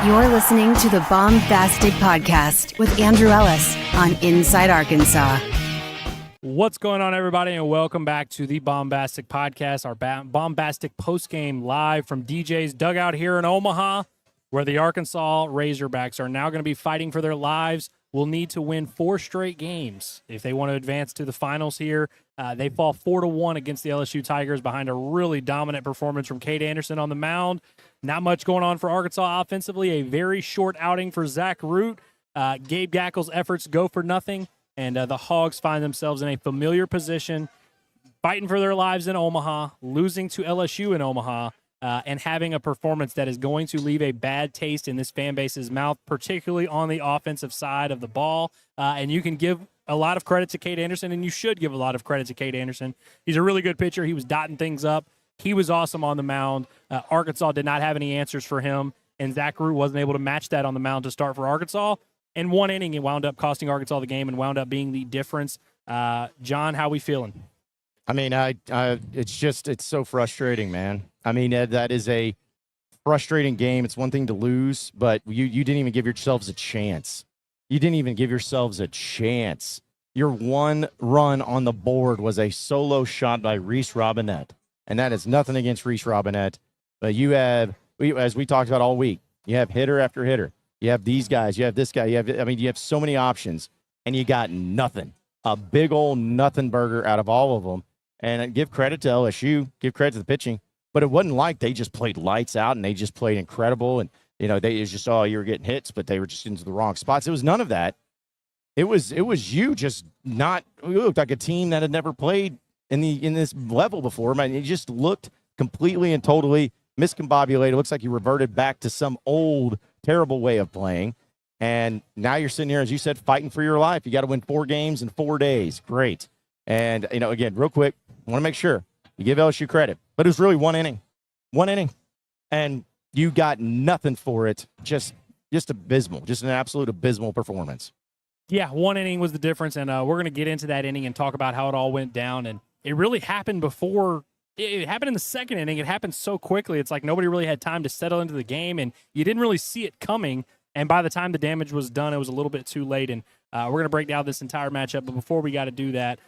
You're listening to the Baumbastic podcast with Andrew Ellis on Inside Arkansas. What's going on, everybody, and welcome back to the Baumbastic podcast, our Baumbastic postgame live from DJ's Dugout here in Omaha, where the Arkansas Razorbacks are now going to be fighting for their lives. Will need to win 4 straight games if they want to advance to the finals here. They fall 4-1 against the LSU Tigers behind a really dominant performance from Cade Anderson on the mound. Not much going on for Arkansas offensively. A very short outing for Zach Root. Gabe Gackle's efforts go for nothing, and the Hogs find themselves in a familiar position, fighting for their lives in Omaha, losing to LSU in Omaha, and having a performance that is going to leave a bad taste in this fan base's mouth, particularly on the offensive side of the ball. And you can give a lot of credit to Cade Anderson, and you should give a lot of credit to Cade Anderson. He's a really good pitcher. He was dotting things up. He was awesome on the mound. Arkansas did not have any answers for him, and Zach Root wasn't able to match that on the mound to start for Arkansas. In one inning, it wound up costing Arkansas the game and wound up being the difference. John, how we feeling? I mean, it's so frustrating, man. I mean, that is a frustrating game. It's one thing to lose, but you didn't even give yourselves a chance. You didn't even give yourselves a chance. Your one run on the board was a solo shot by Reese Robinette, and that is nothing against Reese Robinette. But you have, as we talked about all week, you have hitter after hitter. You have these guys. You have this guy. You have so many options, and you got nothing. A big old nothing burger out of all of them. And give credit to LSU, give credit to the pitching, but it wasn't like they just played lights out and they just played incredible. And, you just saw you were getting hits, but they were just into the wrong spots. It was none of that. It was you just not, you looked like a team that had never played in this level before. Man, it just looked completely and totally miscombobulated. It looks like you reverted back to some old, terrible way of playing. And now you're sitting here, as you said, fighting for your life. You got to win 4 games in 4 days. Great. And, again, real quick, I want to make sure you give LSU credit, but it was really one inning, and you got nothing for it. Just abysmal, just an absolute abysmal performance. Yeah, one inning was the difference, and we're going to get into that inning and talk about how it all went down. And it really happened before. It happened in the second inning. It happened so quickly. It's like nobody really had time to settle into the game, and you didn't really see it coming. And by the time the damage was done, it was a little bit too late. And we're going to break down this entire matchup. But before we got to do that,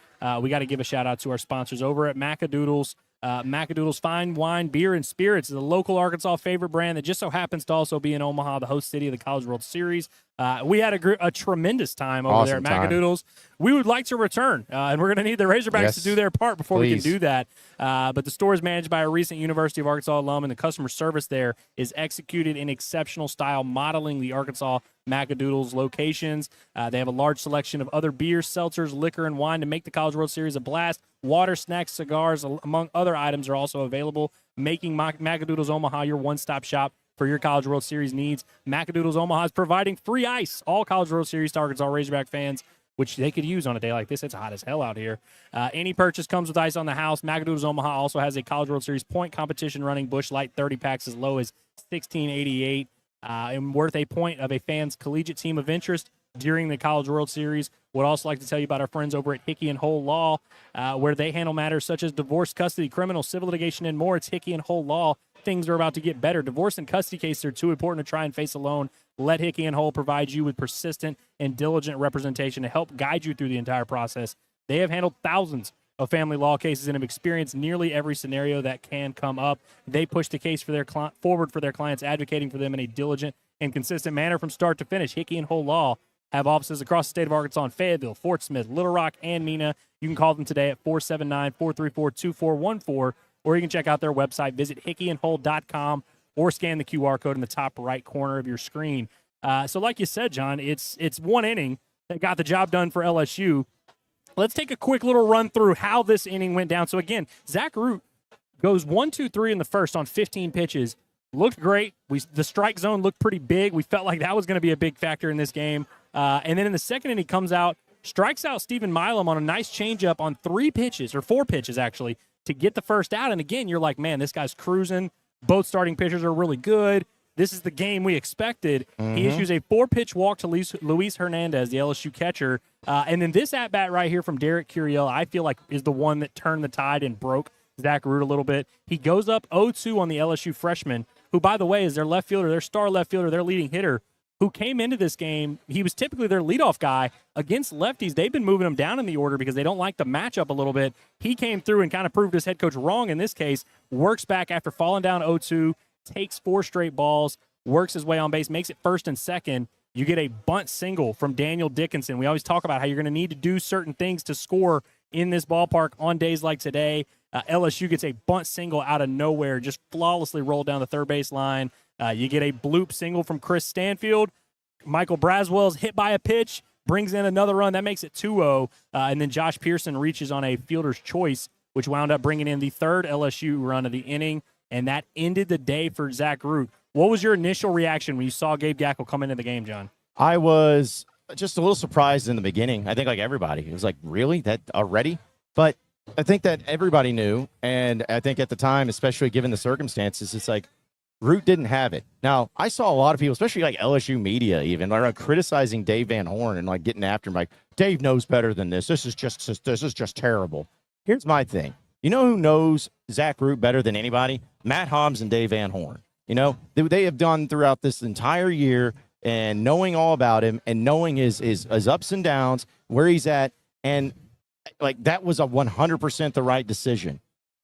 we got to give a shout-out to our sponsors over at Macadoodles. Macadoodles Fine Wine, Beer, and Spirits is a local Arkansas favorite brand that just so happens to also be in Omaha, the host city of the College World Series. We had a tremendous time over there at Macadoodles. We would like to return, and we're going to need the Razorbacks to do their part before we can do that. But the store is managed by a recent University of Arkansas alum, and the customer service there is executed in exceptional style, modeling the Arkansas Macadoodles locations. They have a large selection of other beers, seltzers, liquor, and wine to make the College World Series a blast. Water, snacks, cigars, among other items are also available, making Macadoodles Omaha your one-stop shop for your College World Series needs. Macadoodles Omaha is providing free ice. All College World Series to Arkansas Razorback fans, which they could use on a day like this. It's hot as hell out here. Any purchase comes with ice on the house. Macadoodles Omaha also has a College World Series point competition running Busch Light 30 packs as low as $16.88 and worth a point of a fan's collegiate team of interest during the College World Series. Would also like to tell you about our friends over at Hickey and Hole Law, where they handle matters such as divorce, custody, criminal, civil litigation, and more. It's Hickey and Hole Law. Things are about to get better. Divorce and custody cases are too important to try and face alone. Let Hickey and Hole provide you with persistent and diligent representation to help guide you through the entire process. They have handled thousands of family law cases and have experienced nearly every scenario that can come up. They push the case for their forward for their clients, advocating for them in a diligent and consistent manner from start to finish. Hickey and Hole Law have offices across the state of Arkansas in Fayetteville, Fort Smith, Little Rock, and Mena. You can call them today at 479-434-2414, or you can check out their website. Visit hickeyandhole.com or scan the QR code in the top right corner of your screen. So like you said, John, it's one inning that got the job done for LSU. Let's take a quick little run through how this inning went down. So, again, Zach Root goes 1-2-3 in the first on 15 pitches. Looked great. The strike zone looked pretty big. We felt like that was going to be a big factor in this game. And then in the second inning, he comes out, strikes out Stephen Milam on a nice changeup on 4 pitches, actually, to get the first out. And, again, you're like, man, this guy's cruising. Both starting pitchers are really good. This is the game we expected. Mm-hmm. He issues a 4-pitch walk to Luis Hernandez, the LSU catcher. And then this at-bat right here from Derek Curiel, I feel like is the one that turned the tide and broke Zach Root a little bit. He goes up 0-2 on the LSU freshman who, by the way, is their left fielder, their star left fielder, their leading hitter, who came into this game. He was typically their leadoff guy. Against lefties, they've been moving him down in the order because they don't like the matchup a little bit. He came through and kind of proved his head coach wrong in this case, works back after falling down 0-2, takes 4 straight balls, works his way on base, makes it first and second. You get a bunt single from Daniel Dickinson. We always talk about how you're going to need to do certain things to score in this ballpark on days like today. LSU gets a bunt single out of nowhere, just flawlessly rolled down the third base line. You get a bloop single from Chris Stanfield. Michael Braswell's hit by a pitch, brings in another run. That makes it 2-0. And then Josh Pearson reaches on a fielder's choice, which wound up bringing in the third LSU run of the inning. And that ended the day for Zach Root. What was your initial reaction when you saw Gabe Gackle come into the game, John? I was just a little surprised in the beginning. I think like everybody. It was like, really? That already? But I think that everybody knew. And I think at the time, especially given the circumstances, it's like Root didn't have it. Now, I saw a lot of people, especially like LSU media even, like criticizing Dave Van Horn and like getting after him like, Dave knows better than this. This is just terrible. Here's my thing. You know who knows Zach Root better than anybody? Matt Hobbs and Dave Van Horn. You know, they have done throughout this entire year, and knowing all about him and knowing his ups and downs, where he's at, and like that was a 100% the right decision.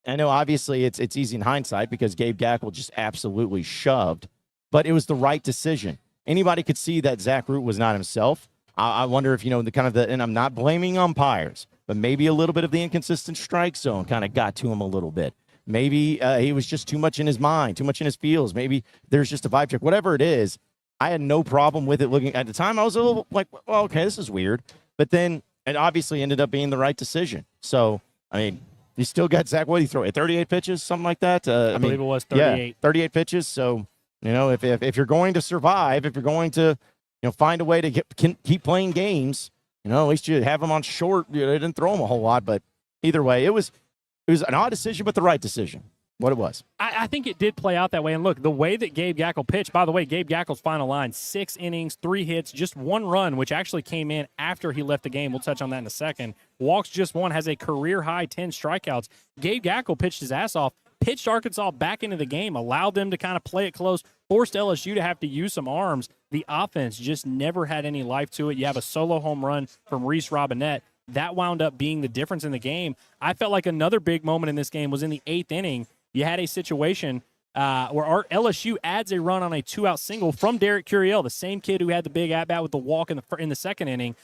I know obviously it's easy in hindsight because Gabe Gackle just absolutely shoved, but it was the right decision. Anybody could see that Zach Root was not himself. I wonder if, you know, and I'm not blaming umpires, but maybe a little bit of the inconsistent strike zone kind of got to him a little bit. Maybe he was just too much in his mind, too much in his feels. Maybe there's just a vibe check. Whatever it is, I had no problem with it. Looking at the time, I was a little like, well, okay, this is weird. But then it obviously ended up being the right decision. So, I mean, you still got Zach, what did he throw? 38 pitches, something like that? I believe it was 38. Yeah, 38 pitches. So, you know, if you're going to survive, if you're going to, you know, find a way to keep playing games, you know, at least you have them on short. You know, they didn't throw them a whole lot, but either way, it was an odd decision, but the right decision. What it was. I think it did play out that way. And look, the way that Gabe Gackle pitched, by the way, Gabe Gackle's final line, 6 innings, 3 hits, just 1 run, which actually came in after he left the game. We'll touch on that in a second. Walks just 1, has a career-high 10 strikeouts. Gabe Gackle pitched his ass off, pitched Arkansas back into the game, allowed them to kind of play it close, forced LSU to have to use some arms. The offense just never had any life to it. You have a solo home run from Reese Robinette. That wound up being the difference in the game. I felt like another big moment in this game was in the 8th inning. You had a situation where LSU adds a run on a 2-out single from Derek Curiel, the same kid who had the big at-bat with the walk in the second inning.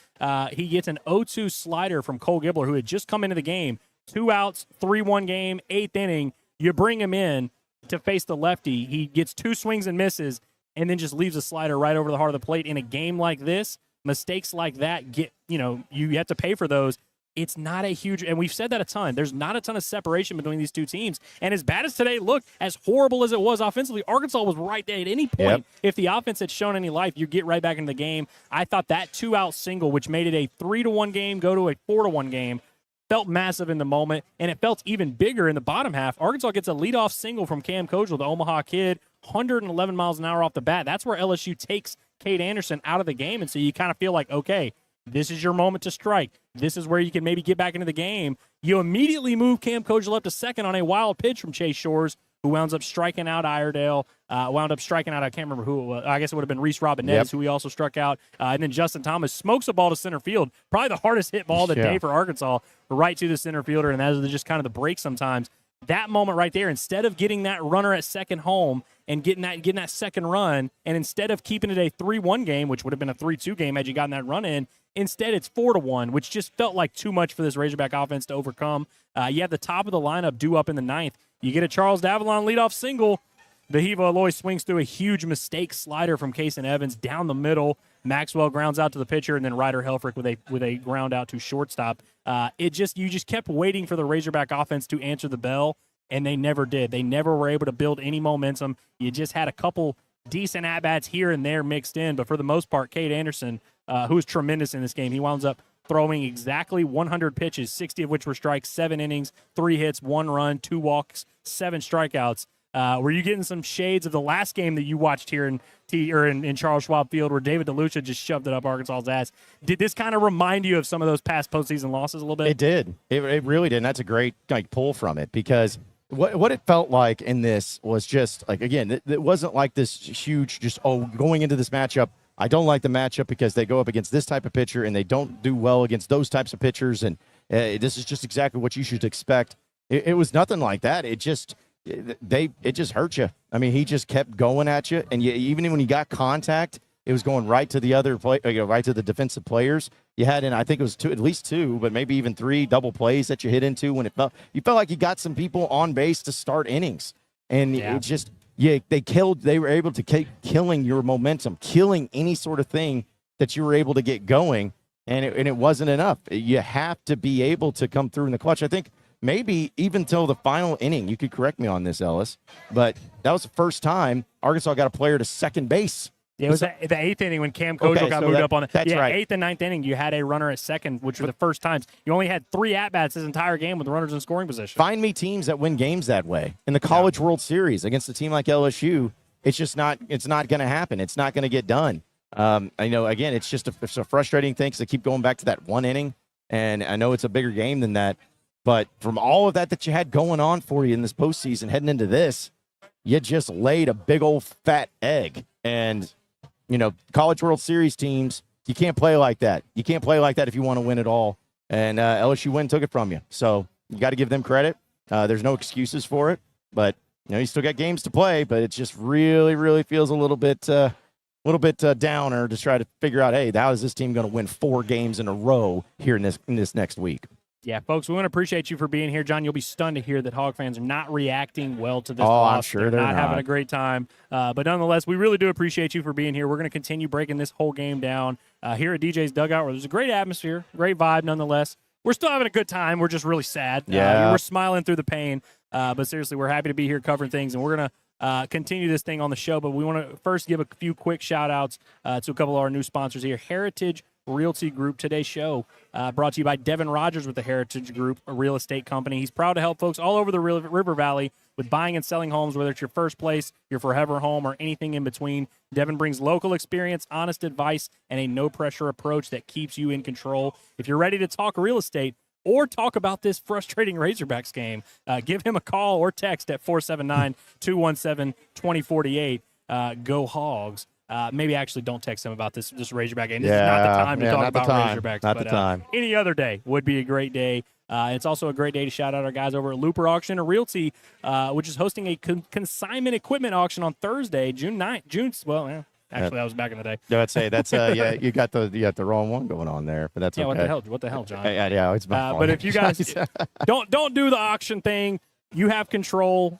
He gets an 0-2 slider from Cole Gibbler, who had just come into the game. 2 outs, 3-1 game, 8th inning. You bring him in to face the lefty. He gets 2 swings and misses and then just leaves a slider right over the heart of the plate. In a game like this, mistakes like that you have to pay for those. It's not a huge, and we've said that a ton. There's not a ton of separation between these two teams. And as bad as today looked, as horrible as it was offensively, Arkansas was right there at any point. Yep. If the offense had shown any life, you get right back into the game. I thought that 2-out single, which made it a 3-1 game, go to a 4-1 game, felt massive in the moment, and it felt even bigger in the bottom half. Arkansas gets a leadoff single from Cam Kojal, the Omaha kid, 111 miles an hour off the bat. That's where LSU takes Cade Anderson out of the game, and so you kind of feel like, okay, this is your moment to strike. This is where you can maybe get back into the game. You immediately move Cam Kojal up to second on a wild pitch from Chase Shores, who wound up striking out Iredale, wound up striking out, I can't remember who it was. I guess it would have been Reese Robinette, who he also struck out. And then Justin Thomas smokes a ball to center field, probably the hardest hit ball of the day for Arkansas, right to the center fielder, and that is just kind of the break sometimes. That moment right there, instead of getting that runner at second home and getting that second run, and instead of keeping it a 3-1 game, which would have been a 3-2 game had you gotten that run in, instead it's 4-1, which just felt like too much for this Razorback offense to overcome. You have the top of the lineup due up in the 9th. You get a Charles Davalon leadoff single. Vahiva Aloy swings through a huge mistake slider from Kason Evans down the middle. Maxwell grounds out to the pitcher, and then Ryder Helfrich with a ground out to shortstop. You just kept waiting for the Razorback offense to answer the bell, and they never did. They never were able to build any momentum. You just had a couple decent at-bats here and there mixed in, but for the most part, Cade Anderson, who was tremendous in this game, he winds up throwing exactly 100 pitches, 60 of which were strikes, 7 innings, 3 hits, 1 run, 2 walks, 7 strikeouts. Were you getting some shades of the last game that you watched here in Charles Schwab Field where David DeLucia just shoved it up Arkansas's ass? Did this kind of remind you of some of those past postseason losses a little bit? It did. It really did. And that's a great pull from it because what it felt like in this was just like, again, it wasn't like this huge just, going into this matchup, I don't like the matchup because they go up against this type of pitcher and they don't do well against those types of pitchers. And this is just exactly what you should expect. It was nothing like that. It just hurt you. I mean, he just kept going at you. And even when he got contact, it was going right to the other play, right to the defensive players. You had, I think it was at least two, but maybe even three double plays that you hit into when you felt like you got some people on base to start innings. And it just, they were able to keep killing your momentum, killing any sort of thing that you were able to get going. And it wasn't enough. You have to be able to come through in the clutch. I think maybe even till the final inning, you could correct me on this, Ellis, but that was the first time Arkansas got a player to second base. Yeah, it was the 8th inning when Cam Kojo got moved up on it. That's right. 8th and 9th inning, you had a runner at second, which were the first times. You only had 3 at-bats this entire game with runners in scoring position. Find me teams that win games that way. In the College World Series against a team like LSU, it's not going to happen. It's not going to get done. I know, again, it's a frustrating thing because they keep going back to that 1 inning, and I know it's a bigger game than that. But from all of that you had going on for you in this postseason heading into this, you just laid a big old fat egg. And College World Series teams, you can't play like that. You can't play like that if you want to win it all. And LSU took it from you. So you got to give them credit. There's no excuses for it. But, you still got games to play, but it just really, really feels a little bit downer to try to figure out, hey, how is this team going to win 4 games in a row here in this next week? Yeah, folks, we want to appreciate you for being here. John, you'll be stunned to hear that Hog fans are not reacting well to this loss. I'm sure they're not having a great time. But nonetheless, we really do appreciate you for being here. We're going to continue breaking this whole game down here at DJ's Dugout, where there's a great atmosphere, great vibe nonetheless. We're still having a good time. We're just really sad. We're smiling through the pain. But seriously, we're happy to be here covering things, and we're going to continue this thing on the show. But we want to first give a few quick shout-outs to a couple of our new sponsors here. Heritage Realty Group. Today's show brought to you by Devin Rogers with the Heritage Group, a real estate company. He's proud to help folks all over the River Valley with buying and selling homes, whether it's your first place, your forever home, or anything in between. Devin brings local experience, honest advice, and a no-pressure approach that keeps you in control. If you're ready to talk real estate or talk about this frustrating Razorbacks game, give him a call or text at 479-217-2048. Go Hogs. Maybe actually don't text him about this Razorback game. This is not the time to talk about Razorbacks. Not the time. Any other day would be a great day. It's also a great day to shout out our guys over at Looper Auction and Realty, which is hosting a consignment equipment auction on Thursday, June 9th. Actually, that was back in the day. Yeah, I'd say that's you got the wrong one going on there, but that's okay. What the hell, John? Yeah, it's my fault. But if you guys don't do the auction thing, you have control.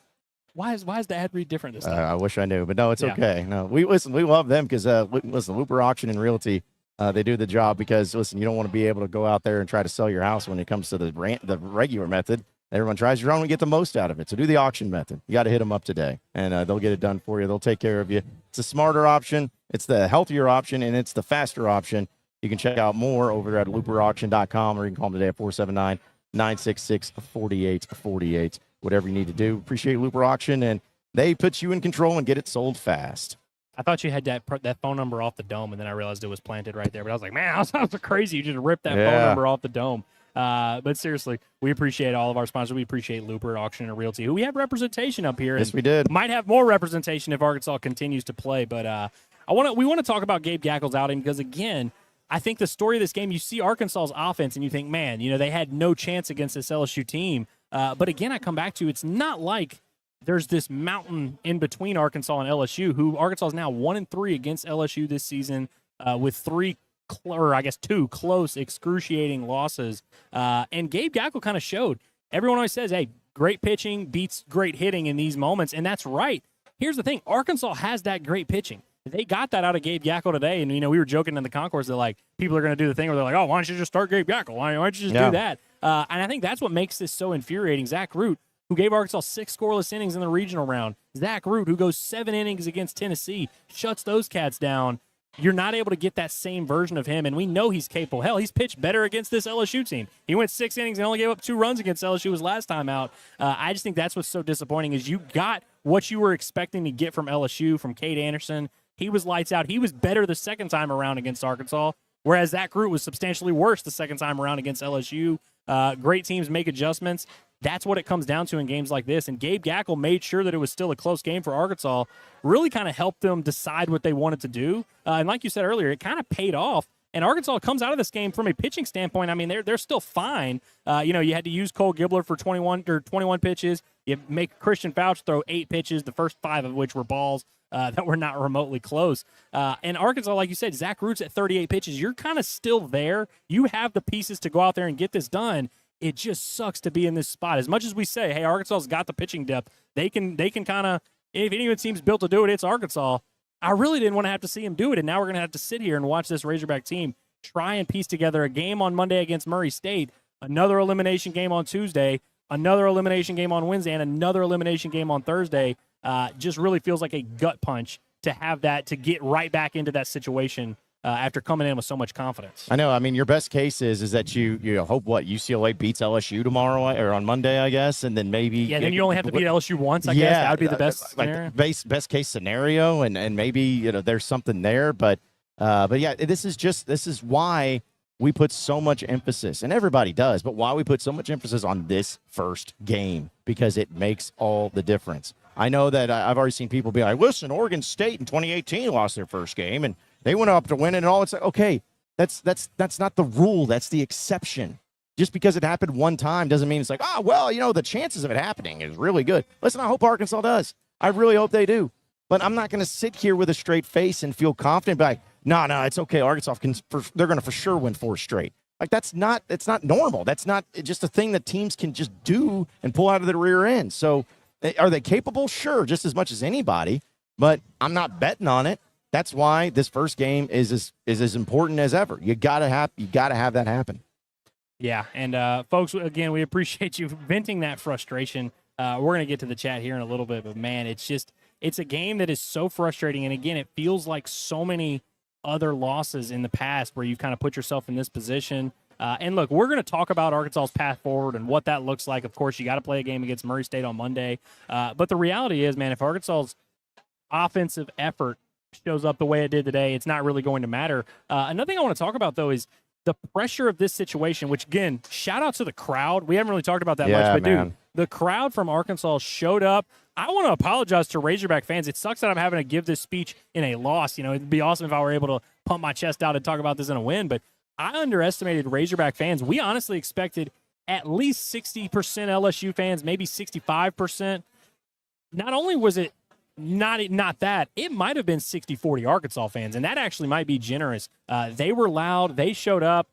Why is the ad read different this time? I wish I knew, but no, it's okay. No, we love them because Looper Auction and Realty, they do the job because you don't want to be able to go out there and try to sell your house when it comes to the regular method. Everyone tries your own and get the most out of it. So do the auction method. You got to hit them up today, and they'll get it done for you. They'll take care of you. It's a smarter option. It's the healthier option, and it's the faster option. You can check out more over at looperauction.com, or you can call them today at 479-966-4848. Whatever you need to do. Appreciate Looper Auction, and they put you in control and get it sold fast. I thought you had that phone number off the dome, and then I realized it was planted right there. But I was like, man, that sounds crazy. You just ripped that phone number off the dome. But seriously, we appreciate all of our sponsors. We appreciate Looper Auction and Realty, who we have representation up here. Yes, we did. Might have more representation if Arkansas continues to play. But we want to talk about Gabe Gackle's outing because, again, I think the story of this game, you see Arkansas's offense, and you think, man, they had no chance against this LSU team. But again, I come back to it's not like there's this mountain in between Arkansas and LSU, who Arkansas is now 1-3 against LSU this season with 2 close, excruciating losses. And Gabe Gackle kind of showed. Everyone always says, hey, great pitching beats great hitting in these moments, and that's right. Here's the thing. Arkansas has that great pitching. They got that out of Gabe Gackle today, and, we were joking in the concourse that, people are going to do the thing where they're like, oh, why don't you just start Gabe Gackle? Why don't you just do that? And I think that's what makes this so infuriating. Zach Root, who gave Arkansas 6 scoreless innings in the regional round. Zach Root, who goes 7 innings against Tennessee, shuts those cats down. You're not able to get that same version of him, and we know he's capable. Hell, he's pitched better against this LSU team. He went 6 innings and only gave up 2 runs against LSU his last time out. I just think that's what's so disappointing is you got what you were expecting to get from LSU, from Cade Anderson. He was lights out. He was better the second time around against Arkansas, whereas Zach Root was substantially worse the second time around against LSU. Great teams make adjustments. that's what it comes down to in games like this. And Gabe Gackle made sure that it was still a close game for Arkansas, really kind of helped them decide what they wanted to do. And like you said earlier, it kind of paid off. And Arkansas comes out of this game from a pitching standpoint. I mean, they're still fine. You had to use Cole Gibbler for 21 pitches. You make Christian Fouch throw 8 pitches, the first 5 of which were balls that were not remotely close. And Arkansas, like you said, Zach Roots at 38 pitches. You're kind of still there. You have the pieces to go out there and get this done. It just sucks to be in this spot. As much as we say, hey, Arkansas's got the pitching depth, they can kind of, if anyone seems built to do it, it's Arkansas. I really didn't want to have to see him do it, and now we're going to have to sit here and watch this Razorback team try and piece together a game on Monday against Murray State, another elimination game on Tuesday, another elimination game on Wednesday, and another elimination game on Thursday. Just really feels like a gut punch to have that, to get right back into that situation after coming in with so much confidence. I know. I mean, your best case is that you hope UCLA beats LSU tomorrow or on Monday, I guess, and then maybe then you only have to beat LSU once. I guess that would be the best scenario. Best case scenario, and maybe there's something there, but yeah, this is why we put so much emphasis, and everybody does, but why we put so much emphasis on this first game, because it makes all the difference. I know that I've already seen people be like, listen, Oregon State in 2018 lost their first game, and they went up to win it and all. It's like, okay, that's not the rule. That's the exception. Just because it happened one time doesn't mean it's like, the chances of it happening is really good. Listen, I hope Arkansas does. I really hope they do. But I'm not going to sit here with a straight face and feel confident, like, no, it's okay. Arkansas they're going to for sure win 4 straight. Like, it's not normal. That's not just a thing that teams can just do and pull out of the rear end. So are they capable? Sure, just as much as anybody, but I'm not betting on it. That's why this first game is as important as ever. You gotta have that happen. Yeah, and folks, again, we appreciate you venting that frustration. We're gonna get to the chat here in a little bit, but man, it's a game that is so frustrating, and again, it feels like so many other losses in the past where you've kind of put yourself in this position. And look, we're going to talk about Arkansas's path forward and what that looks like. Of course, you got to play a game against Murray State on Monday. But the reality is, man, if Arkansas's offensive effort shows up the way it did today, it's not really going to matter. Another thing I want to talk about, though, is the pressure of this situation, which, again, shout out to the crowd. We haven't really talked about that much, but, dude, the crowd from Arkansas showed up. I want to apologize to Razorback fans. It sucks that I'm having to give this speech in a loss. It'd be awesome if I were able to pump my chest out and talk about this in a win, but I underestimated Razorback fans. We honestly expected at least 60% LSU fans, maybe 65%. Not only was it not that, it might have been 60-40 Arkansas fans, and that actually might be generous. They were loud. They showed up.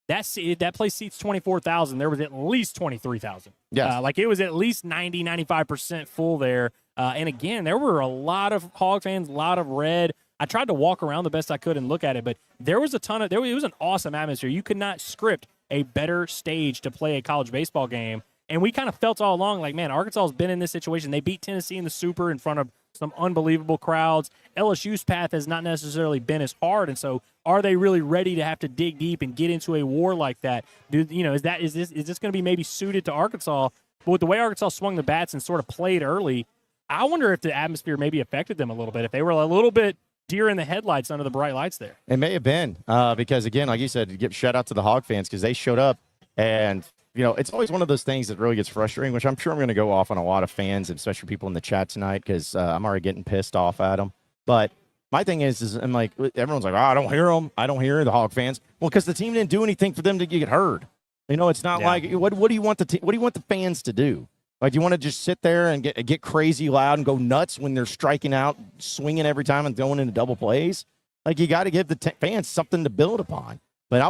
That place seats 24,000. There was at least 23,000. Yeah, it was at least 95% full there. And again, there were a lot of Hog fans, a lot of red. I tried to walk around the best I could and look at it, but there was it was an awesome atmosphere. You could not script a better stage to play a college baseball game. And we kind of felt all along like, man, Arkansas has been in this situation. They beat Tennessee in the Super in front of some unbelievable crowds. LSU's path has not necessarily been as hard, and so are they really ready to have to dig deep and get into a war like that? Is this going to be maybe suited to Arkansas? But with the way Arkansas swung the bats and sort of played early, I wonder if the atmosphere maybe affected them a little bit. If they were a little bit deer in the headlights under the bright lights there, it may have been because again, like you said, give shout out to the Hog fans because they showed up and. It's always one of those things that really gets frustrating, which I'm sure I'm going to go off on a lot of fans, especially people in the chat tonight, because I'm already getting pissed off at them. But my thing is I'm like, everyone's like, I don't hear them. I don't hear the Hog fans. Well, because the team didn't do anything for them to get heard. It's not like what do you want what do you want the fans to do? Like, do you want to just sit there and get crazy loud and go nuts when they're striking out, swinging every time and going into double plays? Like, you got to give the fans something to build upon. But I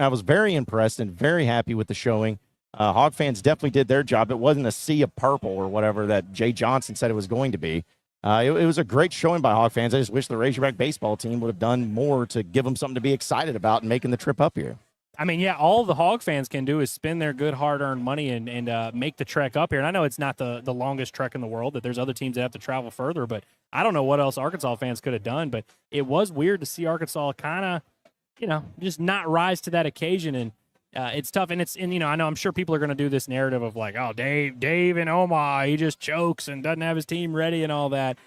was very impressed and very happy with the showing. Hog fans definitely did their job. It wasn't a sea of purple or whatever that Jay Johnson said it was going to be. It was a great showing by Hog fans. I just wish the Razorback baseball team would have done more to give them something to be excited about and making the trip up here. I mean, yeah, all the Hog fans can do is spend their good hard-earned money and make the trek up here. And I know it's not the longest trek in the world, that there's other teams that have to travel further, but I don't know what else Arkansas fans could have done. But it was weird to see Arkansas kind of, just not rise to that occasion. And it's tough, and I know I'm sure people are going to do this narrative of like, oh, Dave in Omaha, he just chokes and doesn't have his team ready and all that.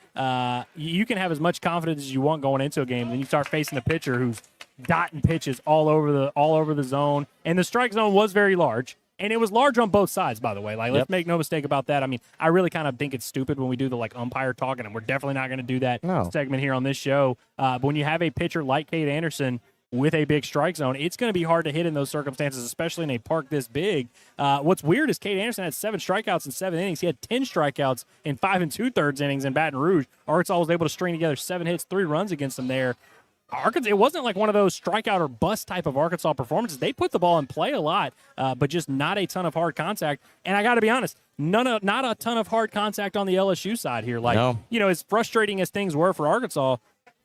You can have as much confidence as you want going into a game, then you start facing a pitcher who's dotting pitches all over the zone, and the strike zone was very large. And it was large on both sides, by the way. Like, let's Yep. make no mistake about that. I mean, I really kind of think it's stupid when we do the like umpire talking, and we're definitely not going to do that No. segment here on this show. But when you have a pitcher like Cade Anderson with a big strike zone, it's going to be hard to hit in those circumstances, especially in a park this big. What's weird is Cade Anderson had 7 strikeouts in 7 innings. He had 10 strikeouts in 5 2/3 innings in Baton Rouge. Arkansas was able to string together 7 hits, 3 runs against him there. Arkansas, it wasn't like one of those strikeout or bust type of Arkansas performances. They put the ball in play a lot, but just not a ton of hard contact. And I got to be honest, not a ton of hard contact on the LSU side here. Like, No. as frustrating as things were for Arkansas,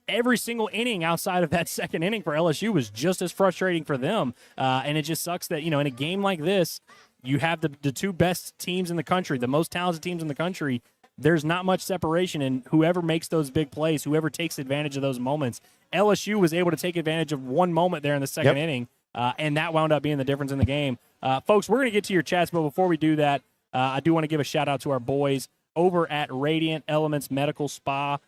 every single inning outside of that second inning for LSU was just as frustrating for them. And it just sucks that, in a game like this, you have the 2 best teams in the country, the most talented teams in the country. There's not much separation, and whoever makes those big plays, whoever takes advantage of those moments, LSU was able to take advantage of one moment there in the second inning, and that wound up being the difference in the game. Folks, we're going to get to your chats, but before we do that, I do want to give a shout-out to our boys over at Radiant Elements Medical Spa.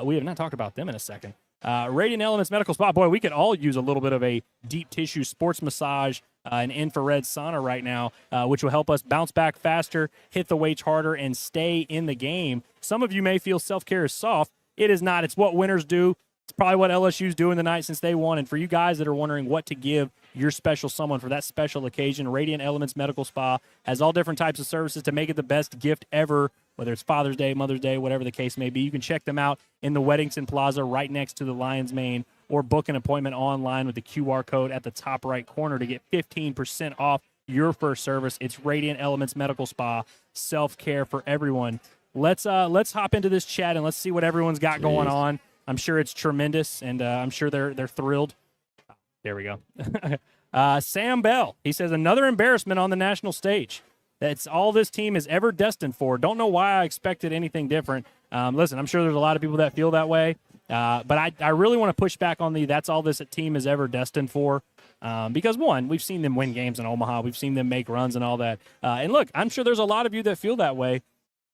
We have not talked about them in a second. Radiant Elements Medical Spa, boy, we could all use a little bit of a deep tissue sports massage, an infrared sauna right now, which will help us bounce back faster, hit the weights harder, and stay in the game. Some of you may feel self-care is soft. It is not. It's what winners do. It's probably what LSU's doing tonight since they won. And for you guys that are wondering what to give your special someone for that special occasion, Radiant Elements Medical Spa has all different types of services to make it the best gift ever, whether it's Father's Day, Mother's Day, whatever the case may be. You can check them out in the Weddington Plaza right next to the Lion's Mane, or book an appointment online with the QR code at the top right corner to get 15% off your first service. It's Radiant Elements Medical Spa, self-care for everyone. Let's hop into this chat and let's see what everyone's got going on. I'm sure it's tremendous, and I'm sure they're thrilled. There we go. Sam Bell, he says, another embarrassment on the national stage. That's all this team is ever destined for. Don't know why I expected anything different. Listen, I'm sure there's a lot of people that feel that way, but I really want to push back on that's all this team is ever destined for. Because, one, we've seen them win games in Omaha. We've seen them make runs and all that. And, look, I'm sure there's a lot of you that feel that way.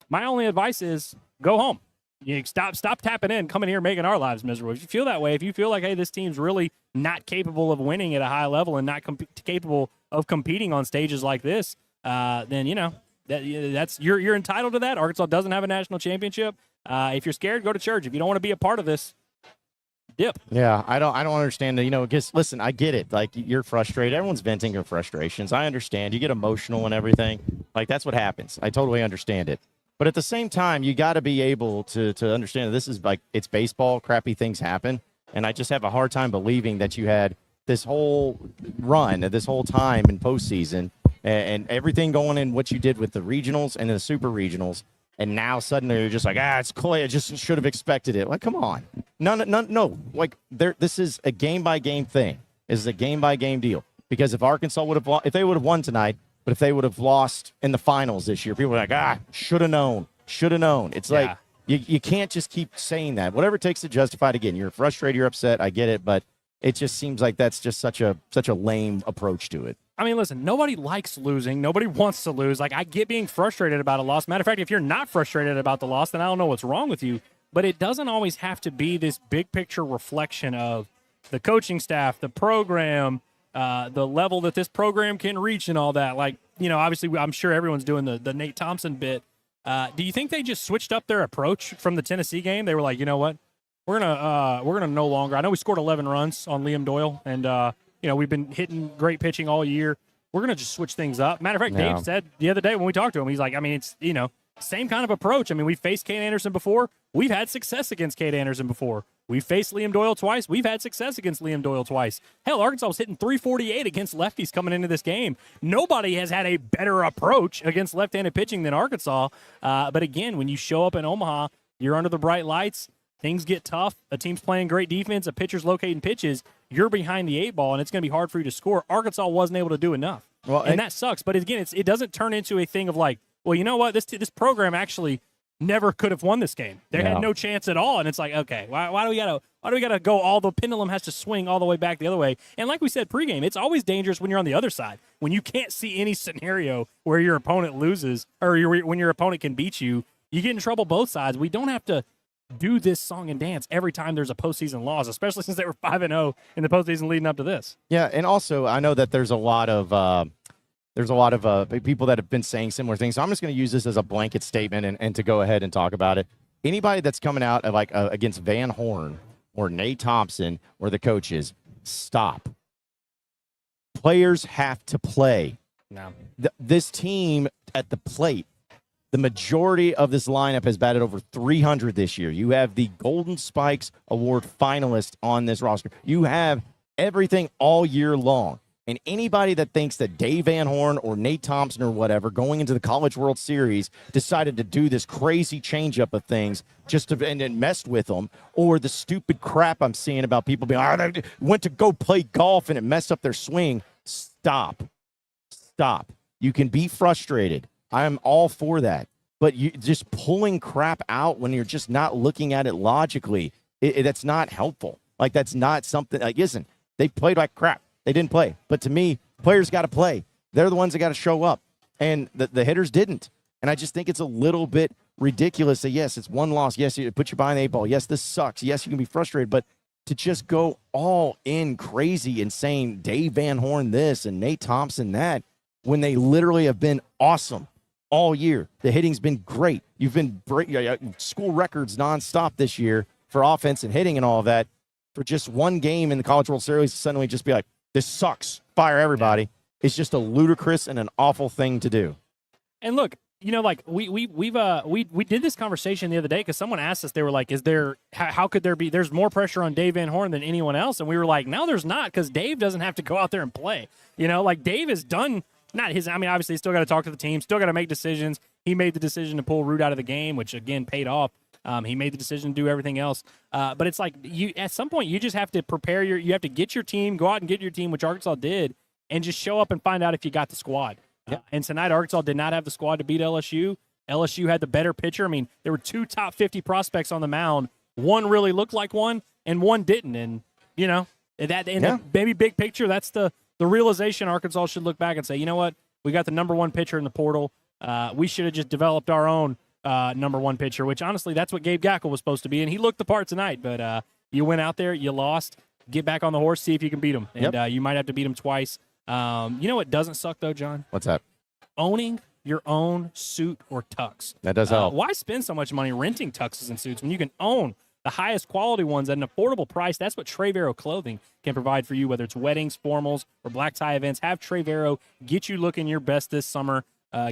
My only advice is go home. You stop tapping in, coming here, making our lives miserable. If you feel that way, if you feel like, hey, this team's really not capable of winning at a high level and not capable of competing on stages like this, then that's you're entitled to that. Arkansas doesn't have a national championship. If you're scared, go to church. If you don't want to be a part of this, dip. Yeah, I don't understand. Because listen, I get it. Like, you're frustrated. Everyone's venting their frustrations. I understand. You get emotional and everything. Like, that's what happens. I totally understand it. But at the same time, you got to be able to understand that this is like, it's baseball. Crappy things happen. And I just have a hard time believing that you had this whole run, this whole time in postseason, and everything going in what you did with the regionals and the super regionals. And now suddenly you're just like, it's Clay. I just should have expected it. Like, come on. No. Like, this is a game-by-game thing. This is a game-by-game deal. Because if Arkansas if they would have won tonight, but if they would have lost in the finals this year, people are like, should have known. It's like, you can't just keep saying that. Whatever it takes to justify it. Again, you're frustrated, you're upset, I get it, but it just seems like that's just such a lame approach to it. I mean, listen, nobody likes losing. Nobody wants to lose. Like, I get being frustrated about a loss. Matter of fact, if you're not frustrated about the loss, then I don't know what's wrong with you. But it doesn't always have to be this big picture reflection of the coaching staff, the program, the level that this program can reach and all that. Like, obviously I'm sure everyone's doing the Nate Thompson bit. Do you think they just switched up their approach from the Tennessee game? They were like, you know what? We're gonna no longer. I know we scored 11 runs on Liam Doyle, and we've been hitting great pitching all year. We're gonna just switch things up. Matter of fact, Dave said the other day when we talked to him, he's like, I mean, it's same kind of approach. I mean, we've faced Cade Anderson before. We've had success against Cade Anderson before. We've faced Liam Doyle twice. We've had success against Liam Doyle twice. Hell, Arkansas was hitting 348 against lefties coming into this game. Nobody has had a better approach against left-handed pitching than Arkansas. But again, when you show up in Omaha, you're under the bright lights. Things get tough. A team's playing great defense. A pitcher's locating pitches. You're behind the 8 ball, and it's going to be hard for you to score. Arkansas wasn't able to do enough. Well, and that sucks. But again, it doesn't turn into a thing of like, well, you know what? This program actually never could have won this game. They had no chance at all. And it's like, okay, why do we gotta go all the pendulum has to swing all the way back the other way? And like we said pregame, it's always dangerous when you're on the other side. When you can't see any scenario where your opponent loses or when your opponent can beat you, you get in trouble both sides. We don't have to do this song and dance every time there's a postseason loss, especially since they were 5-0 in the postseason leading up to this. Yeah, and also I know that there's a lot of There's a lot of people that have been saying similar things. So I'm just going to use this as a blanket statement and to go ahead and talk about it. Anybody that's coming out of against Van Horn or Nate Thompson or the coaches, stop. Players have to play. No. This team at the plate, the majority of this lineup has batted over 300 this year. You have the Golden Spikes Award finalist on this roster. You have everything all year long. And anybody that thinks that Dave Van Horn or Nate Thompson or whatever going into the College World Series decided to do this crazy changeup of things just to and then messed with them, or the stupid crap I'm seeing about people being, they went to go play golf and it messed up their swing. Stop. You can be frustrated. I'm all for that. But you just pulling crap out when you're just not looking at it logically, that's not helpful. Like, that's not something, like, listen, they played like crap. They didn't play. But to me, players got to play. They're the ones that got to show up. And the hitters didn't. And I just think it's a little bit ridiculous that, yes, it's one loss. Yes, you put you behind the 8 ball. Yes, this sucks. Yes, you can be frustrated. But to just go all in crazy and saying Dave Van Horn this and Nate Thompson that, when they literally have been awesome all year. The hitting's been great. You've been school records nonstop this year for offense and hitting and all of that. For just one game in the College World Series to suddenly just be like, this sucks, fire everybody. It's just a ludicrous and an awful thing to do. And look, like we did this conversation the other day because someone asked us, they were like, how could there be, there's more pressure on Dave Van Horn than anyone else? And we were like, no, there's not, because Dave doesn't have to go out there and play. Like Dave has done, obviously he's still got to talk to the team, still got to make decisions. He made the decision to pull Root out of the game, which again paid off. He made the decision to do everything else. But it's like at some point you just have to prepare you have to get your team, go out and get your team, which Arkansas did, and just show up and find out if you got the squad. Yep. And tonight Arkansas did not have the squad to beat LSU. LSU had the better pitcher. I mean, there were 2 top 50 prospects on the mound. One really looked like one, and one didn't. And that maybe big picture, that's the realization Arkansas should look back and say, you know what, we got the number 1 pitcher in the portal. We should have just developed our own number 1 pitcher, which honestly, that's what Gabe Gackle was supposed to be, and he looked the part tonight. But you went out there, you lost. Get back on the horse, see if you can beat him, and you might have to beat him twice. You know what doesn't suck though, John? What's that? Owning your own suit or tux. That does help. Why spend so much money renting tuxes and suits when you can own the highest quality ones at an affordable price? That's what Trevero Clothing can provide for you, whether it's weddings, formals, or black tie events. Have Trevero get you looking your best this summer.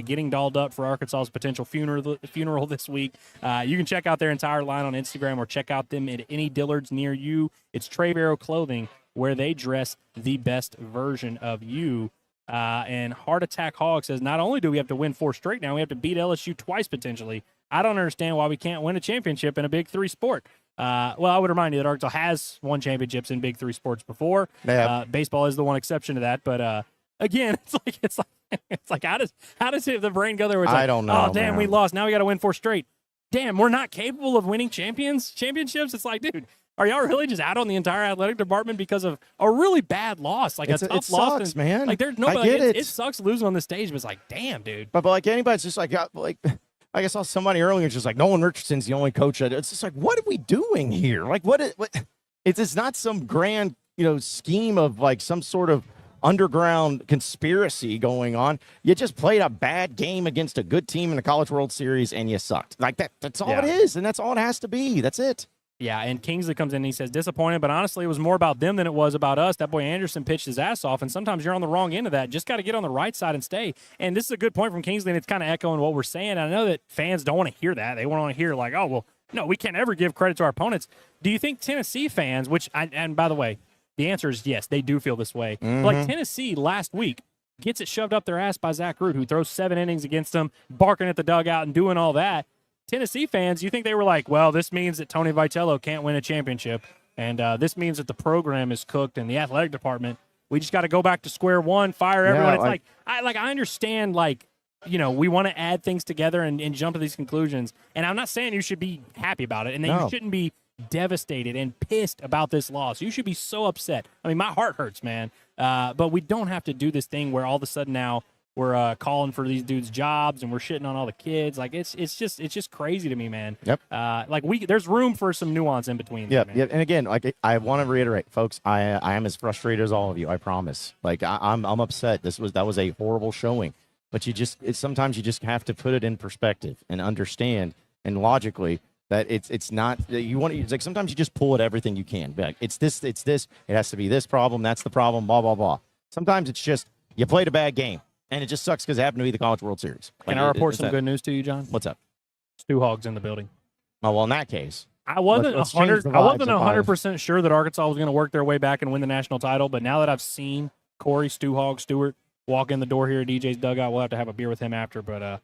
Getting dolled up for Arkansas's potential funeral this week. You can check out their entire line on Instagram or check out them at any Dillards near you. It's Trevero Clothing, where they dress the best version of you. And Heart Attack Hog says, not only do we have to win 4 straight now, we have to beat LSU twice potentially. I don't understand why we can't win a championship in a Big 3 sport. Well, I would remind you that Arkansas has won championships in Big 3 sports before. Baseball is the one exception to that, but again, it's like how does the brain go there? Where it's I don't know. Oh, damn, man. we lost. Now we got to win 4 straight. Damn, we're not capable of winning championships. It's like, dude, are y'all really just out on the entire athletic department because of a really bad loss? Like a tough it loss, sucks, man. Like there's nobody. It sucks losing on the stage, but it's like, damn, dude. But like anybody's just like I saw somebody earlier just like Nolan Richardson's the only coach. It's just like, what are we doing here? Like what? It's not some grand scheme of like some sort of underground conspiracy going on. You just played a bad game against a good team in the College World Series and you sucked. Like that's all it is, and that's all it has to be. That's it. Yeah, and Kingsley comes in and he says, disappointed, but honestly, it was more about them than it was about us. That boy Anderson pitched his ass off, and sometimes you're on the wrong end of that. Just got to get on the right side and stay. And this is a good point from Kingsley, and it's kind of echoing what we're saying. I know that fans don't want to hear that. They want to hear like, oh, well, no, we can't ever give credit to our opponents. Do you think Tennessee fans, and by the way, the answer is yes, they do feel this way. Mm-hmm. Like Tennessee last week gets it shoved up their ass by Zach Root, who throws 7 innings against them, barking at the dugout and doing all that. Tennessee fans, you think they were like, well, this means that Tony Vitello can't win a championship, and this means that the program is cooked and the athletic department, we just got to go back to square one, fire everyone. It's I understand, we want to add things together and jump to these conclusions, and I'm not saying you should be happy about it, and that you shouldn't be devastated and pissed about this loss. You should be so upset. I mean, my heart hurts, man. But we don't have to do this thing where all of a sudden now we're calling for these dudes' jobs and we're shitting on all the kids. Like it's just crazy to me, man. Yep. There's room for some nuance in between. Yeah. Man. Yeah. And again, like I want to reiterate, folks, I am as frustrated as all of you. I promise. Like I'm upset. That was a horrible showing. But sometimes you just have to put it in perspective and understand and logically that it's not that you want to. It's like sometimes you just pull at everything you can. Be like, it's this. It has to be this problem. That's the problem. Blah blah blah. Sometimes it's just you played a bad game. And it just sucks because it happened to be the College World Series. Can I report some good news to you, John? What's up? Stu Hogg's in the building. Oh, well, in that case, I wasn't 100% sure that Arkansas was going to work their way back and win the national title. But now that I've seen Corey Stewart walk in the door here at DJ's Dugout, we'll have to have a beer with him after. But a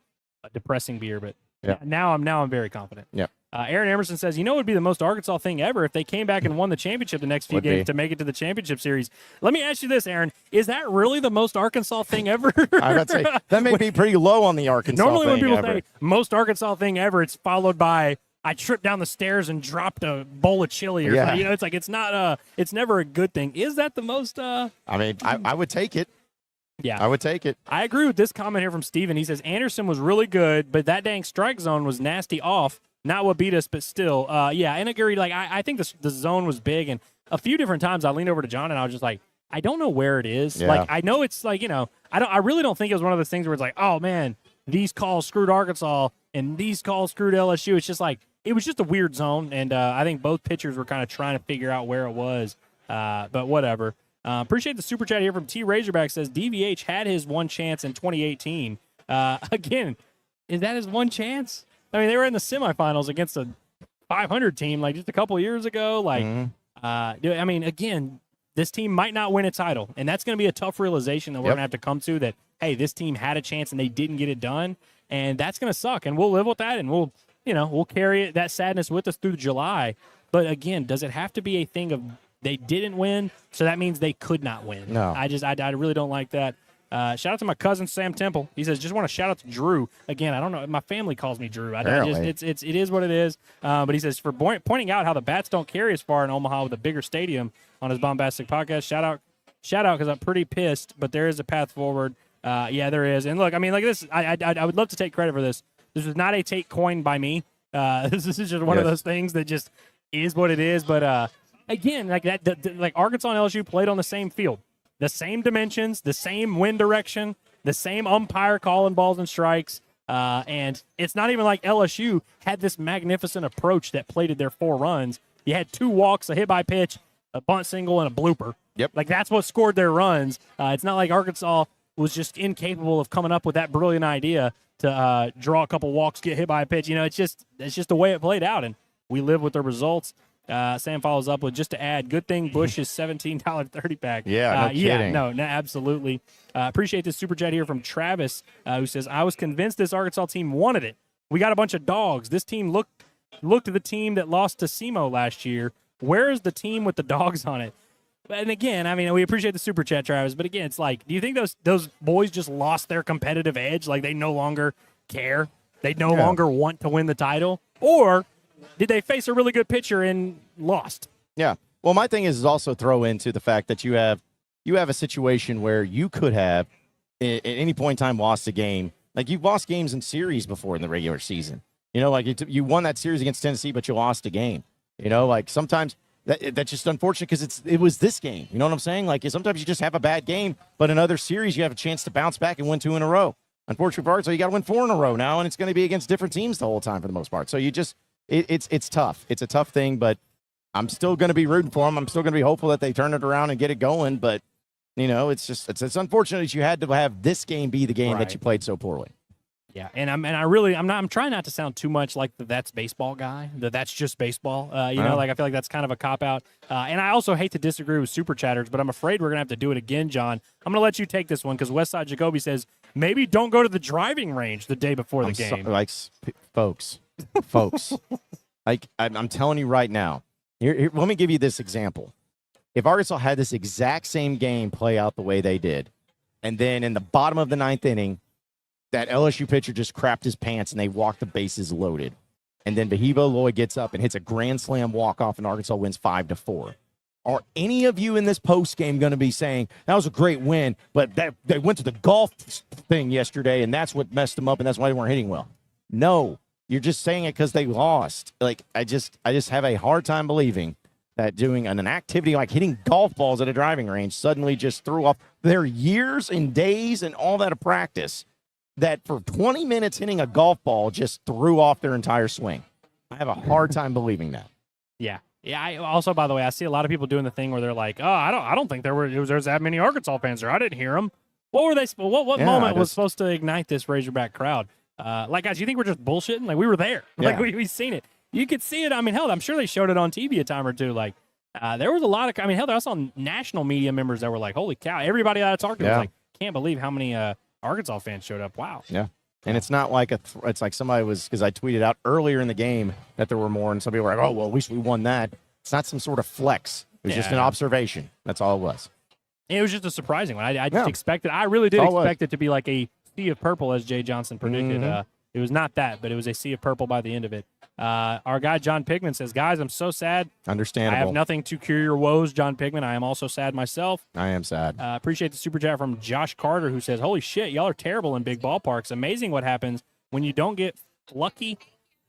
depressing beer. But yeah. now I'm very confident. Yeah. Aaron Emerson says, it would be the most Arkansas thing ever if they came back and won the championship the next few games to make it to the championship series. Let me ask you this, Aaron. Is that really the most Arkansas thing ever? I would say that may be pretty low on the Arkansas Normally thing when people ever. say most Arkansas thing ever, it's followed by I tripped down the stairs and dropped a bowl of chili or something. It's like it's not it's never a good thing. Is that the most I mean, I would take it. Yeah. I would take it. I agree with this comment here from Steven. He says Anderson was really good, but that dang strike zone was nasty off. Not what beat us, but still. Yeah, and I agree. Like I think the zone was big, and a few different times I leaned over to John and I was just like, I don't know where it is. Yeah. Like I know it's like, I really don't think it was one of those things where it's like, oh man, these calls screwed Arkansas and these calls screwed LSU. It's just like it was just a weird zone, and I think both pitchers were kind of trying to figure out where it was. But whatever. Appreciate the super chat here from T Razorback. Says DVH had his one chance in 2018. Again, is that his one chance? I mean, they were in the semifinals against a 500 team like just a couple years ago. Like, I mean, again, this team might not win a title, and that's going to be a tough realization that we're going to have to come to. That hey, this team had a chance and they didn't get it done, and that's going to suck. And we'll live with that, and we'll carry that sadness with us through July. But again, does it have to be a thing of they didn't win, so that means they could not win? No. I really don't like that. Shout out to my cousin Sam Temple. He says, just want to shout out to Drew. Again, I don't know. My family calls me Drew. It is what it is. But he says, for pointing out how the bats don't carry as far in Omaha with a bigger stadium on his Baumbastic podcast. Shout out because I'm pretty pissed, but there is a path forward. Yeah, there is. And look, I mean, like this, I would love to take credit for this. This is not a take coined by me. This is just one of those things that just is what it is. But again, like that, like Arkansas and LSU played on the same field. The same dimensions, the same wind direction, the same umpire calling balls and strikes. And it's not even like LSU had this magnificent approach that plated their 4 runs. You had 2 walks, a hit by pitch, a bunt single, and a blooper. Yep. Like that's what scored their runs. It's not like Arkansas was just incapable of coming up with that brilliant idea to draw a couple walks, get hit by a pitch. It's just the way it played out, and we live with the results. Sam follows up with, just to add, good thing Bush's $17.30 pack. Yeah, no kidding. No, absolutely. Appreciate this super chat here from Travis, who says, I was convinced this Arkansas team wanted it. We got a bunch of dogs. This team looked at the team that lost to SEMO last year. Where is the team with the dogs on it? And again, I mean, we appreciate the super chat, Travis, but again, it's like, do you think those boys just lost their competitive edge? Like they no longer care? They no longer want to win the title? Or did they face a really good pitcher and lost? Yeah. Well, my thing is also throw into the fact that you have a situation where you could have at any point in time lost a game. Like you've lost games in series before in the regular season. Like you won that series against Tennessee, but you lost a game. Like sometimes that's just unfortunate because it was this game. You know what I'm saying? Like sometimes you just have a bad game, but in other series you have a chance to bounce back and win 2 in a row. Unfortunately for Arkansas, you got to win 4 in a row now, and it's going to be against different teams the whole time for the most part. So you just it's tough. It's a tough thing, but I'm still going to be rooting for them. I'm still going to be hopeful that they turn it around and get it going. But it's unfortunate that you had to have this game be the game that you played so poorly. Yeah, and I'm trying not to sound too much like the that's baseball guy. That's just baseball. Like I feel like that's kind of a cop out. And I also hate to disagree with super chatters, but I'm afraid we're gonna have to do it again, John. I'm gonna let you take this one because Westside Jacoby says maybe don't go to the driving range the day before the game. Folks, like I'm telling you right now. Here, let me give you this example. If Arkansas had this exact same game play out the way they did, and then in the bottom of the 9th inning, that LSU pitcher just crapped his pants and they walked the bases loaded, and then Behibo Lloyd gets up and hits a grand slam walk-off and Arkansas wins 5-4. Are any of you in this post game going to be saying that was a great win, but that they went to the golf thing yesterday and that's what messed them up and that's why they weren't hitting well? No, you're just saying it because they lost. Like I just have a hard time believing that doing an activity like hitting golf balls at a driving range suddenly just threw off their years and days and all that of practice. That for 20 minutes hitting a golf ball just threw off their entire swing. I have a hard time believing that. Yeah. Yeah. I also, by the way, I see a lot of people doing the thing where they're like, "Oh, I don't think there's that many Arkansas fans there. I didn't hear them." What were they? What moment was supposed to ignite this Razorback crowd? Like, guys, you think we're just bullshitting? Like, we were there. Like, we've seen it. You could see it. I mean, hell, I'm sure they showed it on TV a time or two. Like, there was a lot of. I mean, hell, I saw national media members that were like, "Holy cow!" Everybody that I talked to was like, "Can't believe how many Arkansas fans showed up." Wow. Yeah. And it's not like it's like somebody was, because I tweeted out earlier in the game that there were more, and some people were like, "Oh, well, at least we won that." It's not some sort of flex. It was just an observation. That's all it was. It was just a surprising one. I just expected. I really did expect it to be like a sea of purple, as Jay Johnson predicted. It was not that, but it was a sea of purple by the end of it. Our guy John Pigman says, "Guys, I'm so sad. Understandable. I have nothing to cure your woes, John Pigman. I am also sad myself." I am sad. Appreciate the super chat from Josh Carter, who says, "Holy shit, y'all are terrible in big ballparks. Amazing what happens when you don't get lucky."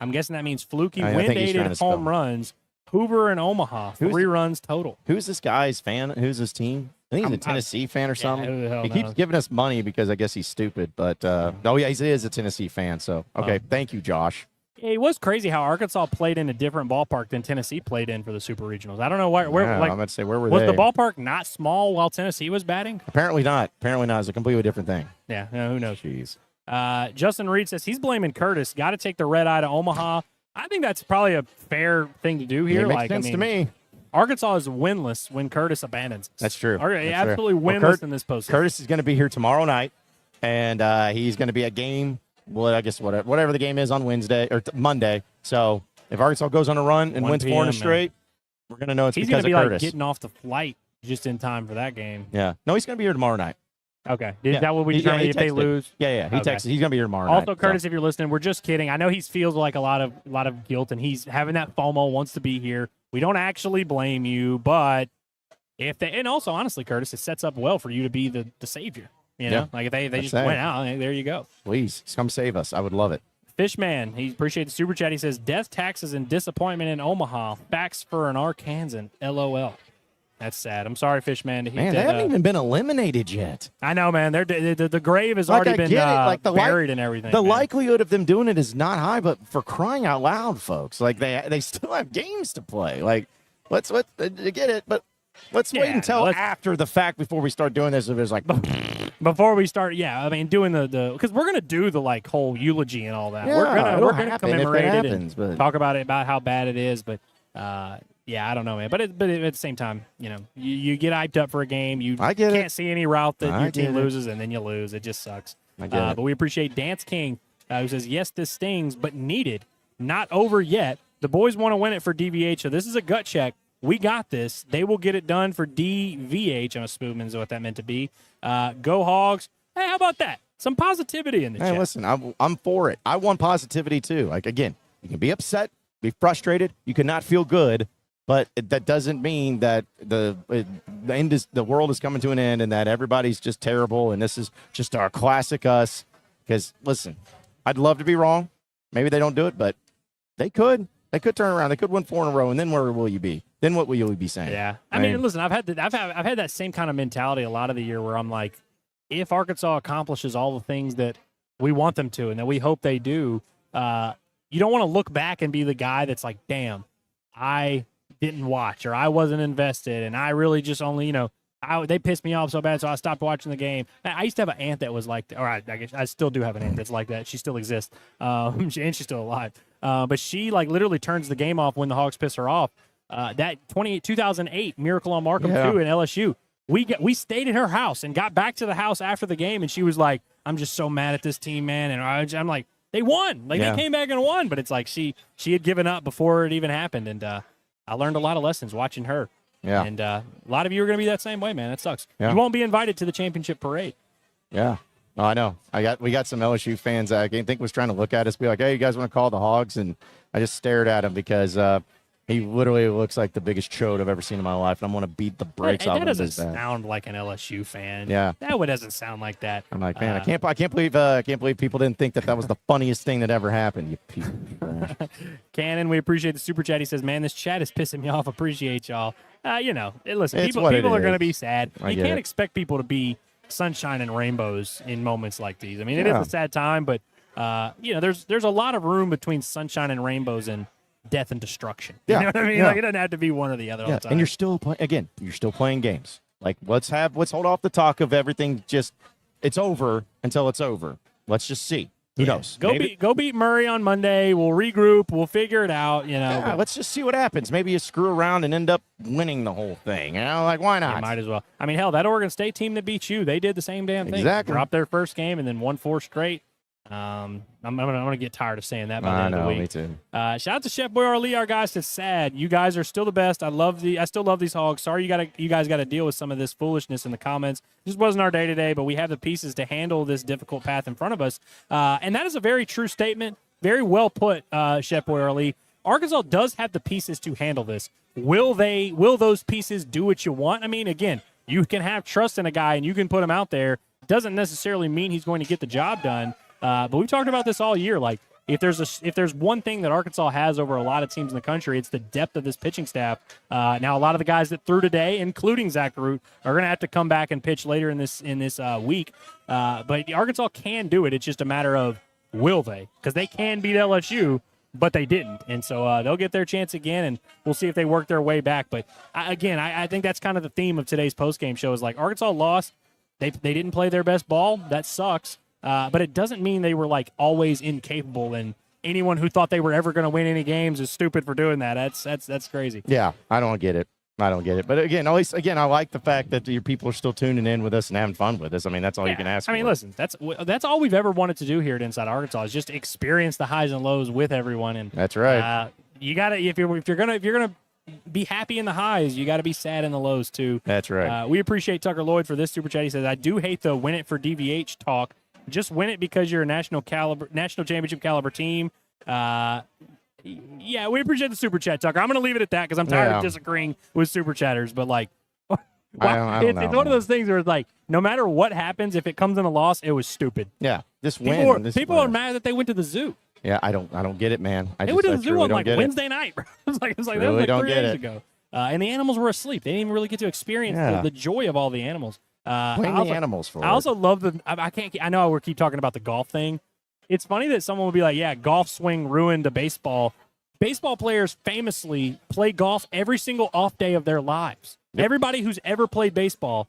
I'm guessing that means fluky, wind-aided home runs. Hoover and Omaha, 3 runs total. Who's this guy's fan? Who's his team? I think he's a Tennessee fan or something. He keeps giving us money because I guess he's stupid. But, he is a Tennessee fan. So, okay, thank you, Josh. It was crazy how Arkansas played in a different ballpark than Tennessee played in for the Super Regionals. I don't know where I'm going to say, where were was they? the ballpark not small while Tennessee was batting? Apparently not. It's a completely different thing. Yeah, who knows? Jeez. Justin Reed says he's blaming Curtis. Got to take the red eye to Omaha. I think that's probably a fair thing to do here. It makes sense to me. Arkansas is winless when Curtis abandons us. That's true. Absolutely winless in this postseason. Curtis is going to be here tomorrow night, and he's going to be at game. Well, I guess whatever the game is on Wednesday or Monday. So if Arkansas goes on a run and wins 4 in a straight, we're going to know it's because of Curtis. He's going to be like getting off the flight just in time for that game. Yeah. No, he's going to be here tomorrow night. Okay. Is that what we determine if they lose? Yeah. He texted. He's going to be here tomorrow night. Also, Curtis, if you're listening, we're just kidding. I know he feels like a lot of guilt, and he's having that FOMO, wants to be here. We don't actually blame you, but and also, honestly, Curtis, it sets up well for you to be the savior. You know? Like if they just went out, there you go. Please, come save us. I would love it. Fishman, he appreciates the super chat. He says, "Death, taxes, and disappointment in Omaha. Facts for an Arkansan. LOL." That's sad. I'm sorry, Fishman. They haven't even been eliminated yet. I know, man. The grave has already been buried and everything. The likelihood of them doing it is not high, but for crying out loud, folks, like they still have games to play. Like, let's get it, but let's wait until after the fact before we start doing this. If it's like before we start, doing the because we're gonna do the whole eulogy and all that. Yeah, we're gonna commemorate it and talk about how bad it is, but. I don't know, man. But at the same time, you get hyped up for a game. You can't see any route that your team loses, and then you lose. It just sucks. But we appreciate Dance King, who says, "Yes, this stings, but needed. Not over yet. The boys want to win it for DVH, so this is a gut check. We got this. They will get it done for DVH." I'm assuming is what that meant to be. Go Hogs. Hey, how about that? Some positivity in the chat. Hey, listen, I'm for it. I want positivity, too. Like, again, you can be upset, be frustrated. You cannot feel good. But that doesn't mean that the world is coming to an end and that everybody's just terrible and this is just our classic us. Because, listen, I'd love to be wrong. Maybe they don't do it, but they could. They could turn around. They could win 4 in a row, and then where will you be? Then what will you be saying? Yeah. I mean, listen, I've had that same kind of mentality a lot of the year where I'm like, if Arkansas accomplishes all the things that we want them to and that we hope they do, you don't want to look back and be the guy that's like, damn, I didn't watch or I wasn't invested and I really just only, they pissed me off so bad, so I stopped watching the game. I used to have an aunt that was like that, or I guess I still do have an aunt that's like that. She still exists, and she's still alive. But she literally turns the game off when the Hogs piss her off. That 2008 Miracle on Markham 2 in LSU, we stayed at her house and got back to the house after the game, and she was like, "I'm just so mad at this team, man." And I'm like, "They won! They came back and won." But it's like she had given up before it even happened, and I learned a lot of lessons watching her. Yeah. And a lot of you are going to be that same way, man. It sucks. Yeah. You won't be invited to the championship parade. Yeah. Oh, I know. We got some LSU fans I think was trying to look at us, be like, "Hey, you guys want to call the Hogs?" And I just stared at them because He literally looks like the biggest chode I've ever seen in my life, and I'm going to beat the brakes off of him. That doesn't sound like an LSU fan. Yeah. That one doesn't sound like that. I'm like, man, I can't believe people didn't think that was the funniest thing that ever happened. You piece of trash. Cannon, we appreciate the super chat. He says, man, this chat is pissing me off. Appreciate y'all. Listen, It's people are going to be sad. You can't expect people to be sunshine and rainbows in moments like these. I mean, it is a sad time, but, there's a lot of room between sunshine and rainbows and death and destruction. You know what I mean? Yeah. Like, it doesn't have to be one or the other all the time. And you're still playing games. Like, let's hold off the talk of everything. Just, it's over until it's over. Let's just see. Who knows? Go beat Murray on Monday. We'll regroup. We'll figure it out. Yeah, let's just see what happens. Maybe you screw around and end up winning the whole thing. Like, why not? You might as well. I mean, hell, that Oregon State team that beat you, they did the same damn thing. Exactly. Dropped their first game and then won 4 straight. I'm gonna get tired of saying that by the end of the week. Me too. Shout out to Chef Boy Lee, our guys. It's sad. You guys are still the best. I still love these hogs. Sorry you guys got to deal with some of this foolishness in the comments. This wasn't our day today, but we have the pieces to handle this difficult path in front of us. And that is a very true statement. Very well put, Chef Boy Lee. Arkansas does have the pieces to handle this. Will those pieces do what you want? I mean, again, you can have trust in a guy and you can put him out there. Doesn't necessarily mean he's going to get the job done. But we've talked about this all year. Like, if there's one thing that Arkansas has over a lot of teams in the country, it's the depth of this pitching staff. Now, a lot of the guys that threw today, including Zach Root, are going to have to come back and pitch later in this week. But Arkansas can do it. It's just a matter of will they? Because they can beat LSU, but they didn't. And so they'll get their chance again, and we'll see if they work their way back. But, I think that's kind of the theme of today's postgame show is, like, Arkansas lost. They didn't play their best ball. That sucks. But it doesn't mean they were, like, always incapable, and anyone who thought they were ever going to win any games is stupid for doing that. That's crazy. Yeah, I don't get it. But again, I like the fact that your people are still tuning in with us and having fun with us. I mean, that's all you can ask for. I mean, listen, that's all we've ever wanted to do here at Inside Arkansas is just experience the highs and lows with everyone. And that's right. You got to if you're gonna be happy in the highs, you got to be sad in the lows too. That's right. We appreciate Tucker Lloyd for this super chat. He says, "I do hate the win it for DVH talk. Just win it because you're a national championship caliber team." Yeah, we appreciate the super chat, Tucker. I'm going to leave it at that because I'm tired of disagreeing with super chatters. But, like, it's one of those things where it's like, no matter what happens, if it comes in a loss, it was stupid. Yeah, just win. People are mad that they went to the zoo. Yeah, I don't get it, man. They went to the zoo on like Wednesday night, bro. It was like that was like 3 days ago. And the animals were asleep. They didn't even really get to experience the joy of all the animals. Blame the animals for it. I also love I know we keep talking about the golf thing. It's funny that someone will be like, yeah, golf swing ruined a baseball. Baseball players famously play golf every single off day of their lives. Yep. Everybody who's ever played baseball,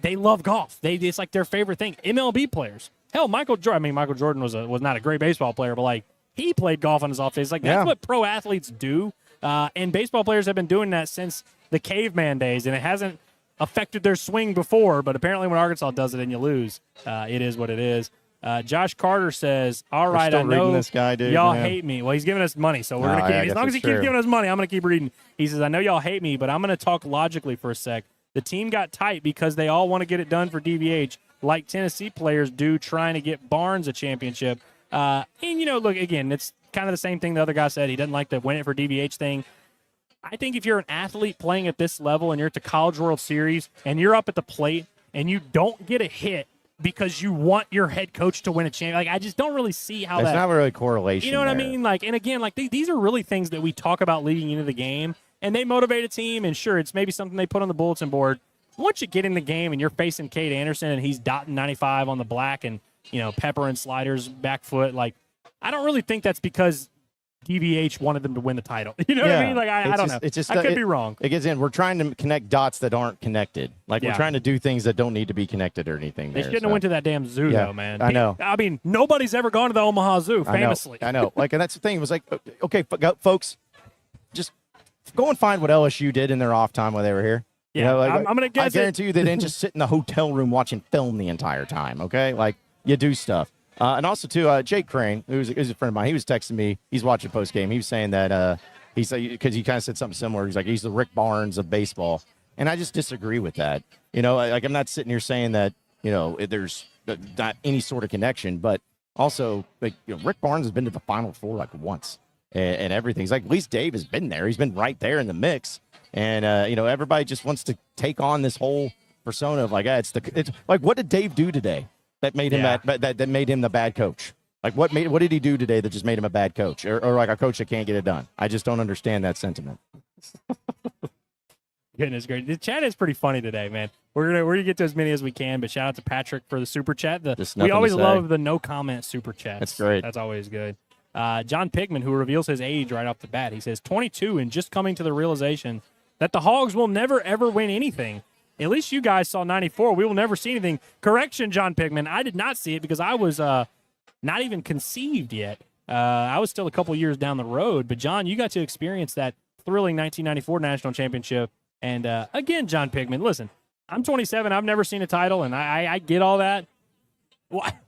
they love golf. It's like their favorite thing. MLB players. Hell, Michael Jordan was not a great baseball player, but like he played golf on his off days. Like that's what pro athletes do. And baseball players have been doing that since the caveman days, and it hasn't affected their swing before, but apparently when Arkansas does it and you lose, it is what it is. Josh Carter says, all right, I know this guy, dude, y'all hate me. Well, he's giving us money, so we're going to keep. As long as he keeps giving us money, I'm going to keep reading. He says, I know y'all hate me, but I'm going to talk logically for a sec. The team got tight because they all want to get it done for DVH, like Tennessee players do trying to get Barnes a championship. And, look, again, it's kind of the same thing the other guy said. He doesn't like the win it for DVH thing. I think if you're an athlete playing at this level and you're at the College World Series and you're up at the plate and you don't get a hit because you want your head coach to win a championship, like I just don't really see how There's not really correlation. You know what I mean? Like, and again, like these are really things that we talk about leading into the game, and they motivate a team. And sure, it's maybe something they put on the bulletin board. Once you get in the game and you're facing Cade Anderson and he's dotting 95 on the black and pepper and sliders back foot, like I don't really think that's because DVH wanted them to win the title. You know what I mean? Like, I don't know. It's just, I could be wrong. Again, we're trying to connect dots that aren't connected. Like, we're trying to do things that don't need to be connected or anything. They shouldn't have went to that damn zoo, though, man. I know. I mean, nobody's ever gone to the Omaha Zoo, famously. I know. Like, and that's the thing. It was like, okay, folks, just go and find what LSU did in their off time while they were here. Yeah, I'm going to guess I guarantee you they didn't just sit in the hotel room watching film the entire time, okay? Like, you do stuff. And also, too, Jake Crane, who's a friend of mine, he was texting me. He's watching postgame. He was saying that because he kind of said something similar. He's like, he's the Rick Barnes of baseball. And I just disagree with that. Like, I'm not sitting here saying that, there's not any sort of connection. But also, like, Rick Barnes has been to the Final Four, like, once. and everything. He's like, at least Dave has been there. He's been right there in the mix. And, everybody just wants to take on this whole persona of like, it's like, what did Dave do today that made him that made him the bad coach? Like, what did he do today that just made him a bad coach or like a coach that can't get it done? I just don't understand that sentiment. Goodness great. The chat is pretty funny today, man. We're gonna get to as many as we can, but shout out to Patrick for the super chat. We always love the no comment super chats. That's great. That's always good. John Pigman, who reveals his age right off the bat, he says 22 and just coming to the realization that the Hogs will never ever win anything. At least you guys saw 94. We will never see anything. Correction, John Pigman. I did not see it because I was not even conceived yet. I was still a couple years down the road. But, John, you got to experience that thrilling 1994 national championship. And, again, John Pigman, listen, I'm 27. I've never seen a title, and I get all that.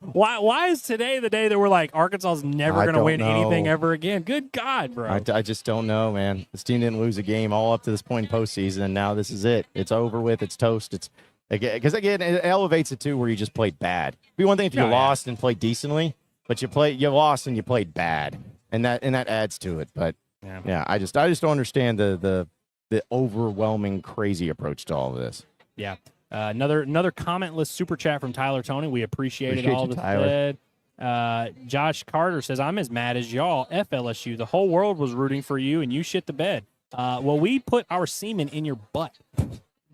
Why is today the day that we're like, Arkansas is never going to win anything ever again? Good God, bro. I just don't know, man. This team didn't lose a game all up to this point in postseason, and now this is it. It's over with. It's toast. It's because, again, it elevates it, too, where you just played bad. It'd be one thing if you lost and played decently, but you lost and you played bad, and that adds to it. But, I just don't understand the overwhelming, crazy approach to all of this. Yeah. Another commentless super chat from Tyler Tony. We appreciate it all the said. Josh Carter says, I'm as mad as y'all. F LSU. The whole world was rooting for you, and you shit the bed. Well, we put our semen in your butt.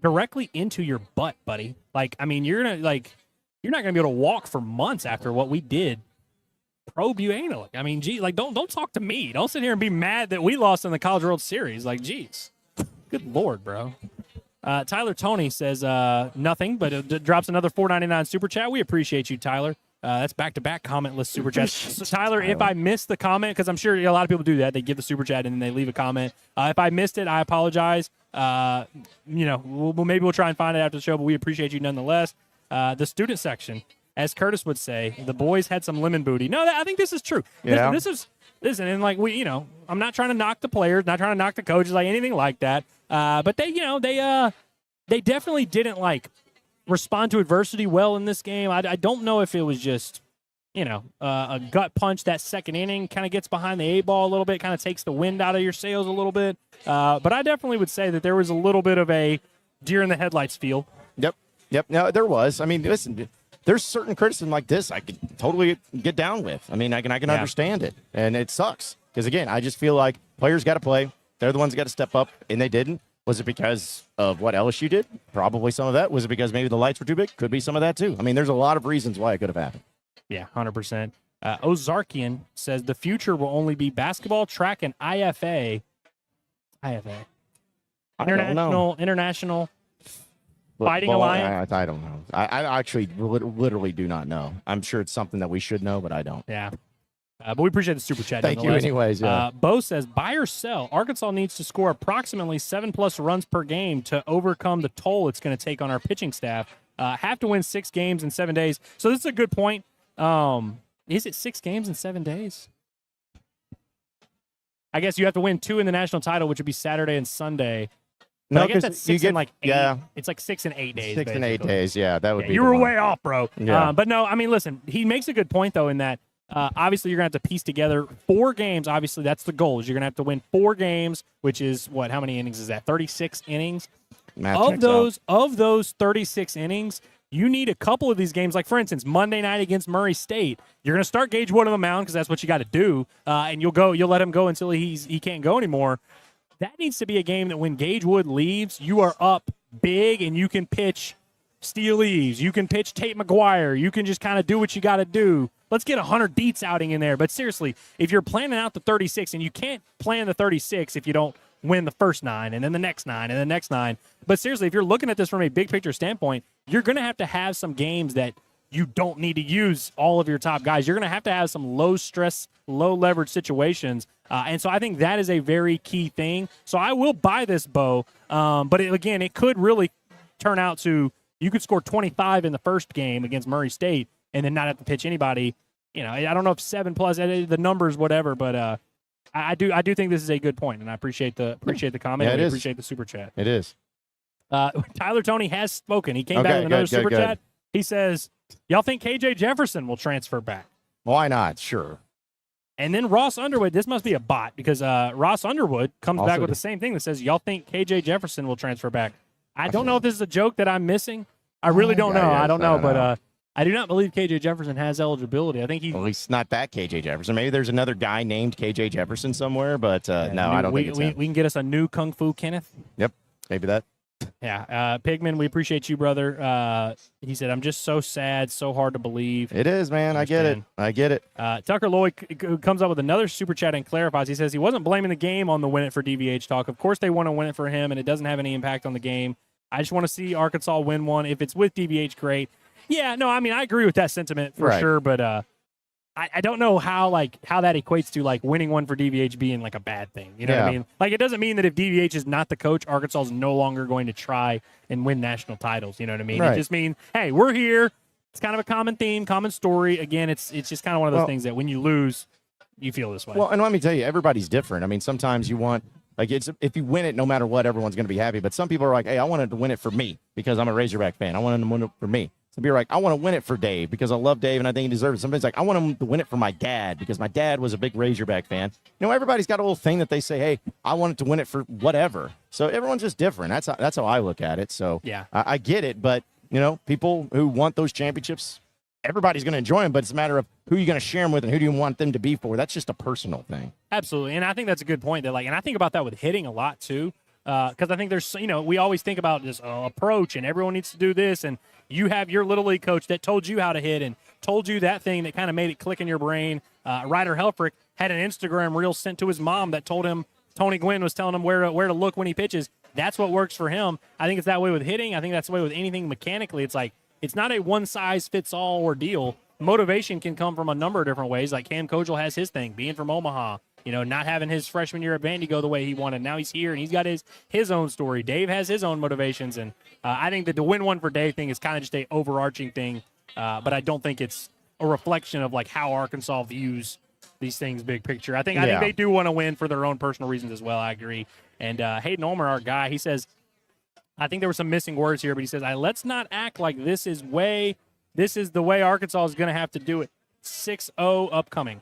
Directly into your butt, buddy. Like, I mean, you're not going to be able to walk for months after what we did. Probe you anally. I mean, gee, like, don't talk to me. Don't sit here and be mad that we lost in the College World Series. Like, geez. Good Lord, bro. Tyler Tony says nothing, but drops another $4.99 super chat. We appreciate you, Tyler. That's back-to-back commentless super chats. So, Tyler, if I missed the comment, because I'm sure a lot of people do that, they give the super chat and then they leave a comment. If I missed it, I apologize. Maybe we'll try and find it after the show, but we appreciate you nonetheless. The student section, as Curtis would say, the boys had some lemon booty. No, I think this is true. Yeah. Listen, and like I'm not trying to knock the players, not trying to knock the coaches, like anything like that. But they definitely didn't like respond to adversity well in this game. I don't know if it was just, a gut punch that second inning kind of gets behind the eight ball a little bit, kind of takes the wind out of your sails a little bit. But I definitely would say that there was a little bit of a deer in the headlights feel. Yep. No, there was. I mean, listen, there's certain criticism like this I could totally get down with. I mean, I can understand it, and it sucks because again, I just feel like players got to play. They're the ones that got to step up, and they didn't. Was it because of what LSU did? Probably some of that. Was it because maybe the lights were too big? Could be some of that too. I mean, there's a lot of reasons why it could have happened. Yeah, 100%. Ozarkian says the future will only be basketball, track, and IFA. International Fighting Alliance? I don't know. I actually literally do not know. I'm sure it's something that we should know, but I don't. Yeah. But we appreciate the super chat. Thank you anyways. Yeah. Bo says, buy or sell. Arkansas needs to score approximately 7+ runs per game to overcome the toll it's going to take on our pitching staff. Have to win 6 games in 7 days. So this is a good point. Is it 6 games in 7 days? I guess you have to win 2 in the national title, which would be Saturday and Sunday. No, I guess that's 6 in like 8. Yeah. It's like 6 and 8 days. 6 and 8 days, yeah. That would be. You were way off, bro. Yeah. But no, I mean, listen, he makes a good point, though, in that obviously you're going to have to piece together 4 games. Obviously, that's the goal. Is you're going to have to win 4 games, which is what? How many innings is that? 36 innings. Of those 36 innings, you need a couple of these games. Like, for instance, Monday night against Murray State, you're going to start Gage Wood on the mound because that's what you got to do, and you'll let him go until he can't go anymore. That needs to be a game that when Gage Wood leaves, you are up big and you can pitch Steele Eves. You can pitch Tate McGuire. You can just kind of do what you got to do. Let's get a Hunter Dietz outing in there. But seriously, if you're planning out the 36, and you can't plan the 36 if you don't win the first 9 and then the next 9 and the next 9. But seriously, if you're looking at this from a big picture standpoint, you're going to have some games that you don't need to use all of your top guys. You're going to have some low stress, low leverage situations. And so I think that is a very key thing. So I will buy this, Bo. But it could really turn out to you could score 25 in the first game against Murray State and then not have to pitch anybody. I don't know if 7+, the numbers, whatever, but I do think this is a good point, and I appreciate the comment. Yeah, and I appreciate the super chat. It is. Tyler Tony has spoken. He came back with another super chat. He says, y'all think KJ Jefferson will transfer back? Why not? Sure. And then Ross Underwood, this must be a bot because Ross Underwood comes Also back with the same thing that says, y'all think KJ Jefferson will transfer back. I don't know if this is a joke that I'm missing. I really don't know. I don't know, but I do not believe KJ Jefferson has eligibility. I think he. At least not that KJ Jefferson. Maybe there's another guy named KJ Jefferson somewhere, but no, I don't think it's him. We can get us a new Kung Fu Kenneth. Yep, maybe that. Yeah, Pigman, we appreciate you, brother. He said, I'm just so sad, so hard to believe. It is, man. I get it. Tucker Lloyd comes up with another super chat and clarifies. He says he wasn't blaming the game on the win it for DVH talk. Of course they want to win it for him, and it doesn't have any impact on the game. I just want to see Arkansas win one. If it's with DVH, great. Yeah, no, I mean, I agree with that sentiment for sure, but I don't know how that equates to like winning one for DVH being like a bad thing. You know what I mean? Like, it doesn't mean that if DVH is not the coach, Arkansas is no longer going to try and win national titles. You know what I mean? Right. It just means, hey, we're here. It's kind of a common theme, common story. Again, it's just kind of one of those things that when you lose, you feel this way. Well, and let me tell you, everybody's different. I mean, sometimes you want if you win it, no matter what, everyone's going to be happy. But some people are like, hey, I wanted to win it for me because I'm a Razorback fan. I wanted to win it for me. Some people are like, I want to win it for Dave because I love Dave and I think he deserves it. Somebody's like, I want him to win it for my dad because my dad was a big Razorback fan. You know, everybody's got a little thing that they say, hey, I wanted to win it for whatever. So everyone's just different. That's how I look at it. So yeah, I get it. But, you know, people who want those championships, everybody's going to enjoy them, but it's a matter of who you're going to share them with and who do you want them to be for. That's just a personal thing. Absolutely. And I think that's a good point. That and I think about that with hitting a lot too. Because I think there's, we always think about this approach and everyone needs to do this. And you have your Little League coach that told you how to hit and told you that thing that kind of made it click in your brain. Ryder Helfrich had an Instagram reel sent to his mom that told him Tony Gwynn was telling him where to look when he pitches. That's what works for him. I think it's that way with hitting. I think that's the way with anything mechanically. It's like, it's not a one-size-fits-all ordeal. Motivation can come from a number of different ways. Like Cam Kogel has his thing, being from Omaha, not having his freshman year at Vandy go the way he wanted. Now he's here, and he's got his own story. Dave has his own motivations, and I think that the win one for Dave thing is kind of just a overarching thing, but I don't think it's a reflection of like how Arkansas views these things big picture. I think they do want to win for their own personal reasons as well. I agree. And Hayden Ulmer, our guy, he says, I think there were some missing words here, but he says, let's not act like this is the way Arkansas is going to have to do it. 6-0 upcoming,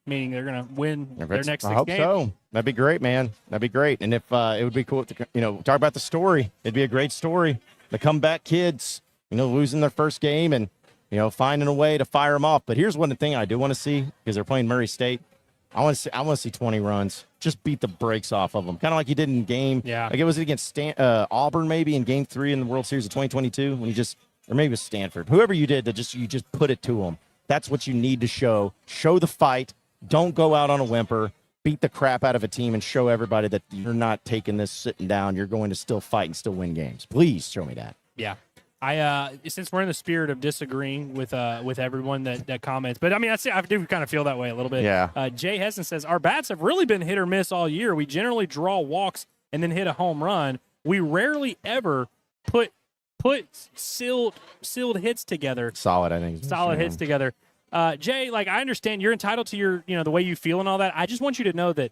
meaning they're going to win their next 6 games. I hope so. That'd be great, man. That'd be great. And if it would be cool to, talk about the story. It'd be a great story. The comeback kids, losing their first game and, finding a way to fire them off. But here's one thing I do want to see because they're playing Murray State. I want to see 20 runs. Just beat the brakes off of them, kind of like you did in game. Yeah. Like it was against Auburn maybe in Game 3 in the World Series of 2022 when or maybe it was Stanford. Whoever you did you just put it to them. That's what you need to show. Show the fight. Don't go out on a whimper. Beat the crap out of a team and show everybody that you're not taking this sitting down. You're going to still fight and still win games. Please show me that. Yeah. Since we're in the spirit of disagreeing with everyone that comments, but I mean, I do kind of feel that way a little bit. Yeah. Jay Hessen says, our bats have really been hit or miss all year. We generally draw walks and then hit a home run. We rarely ever put sealed hits together. Solid, I think. Solid hits together. Jay, I understand you're entitled to your, the way you feel and all that. I just want you to know that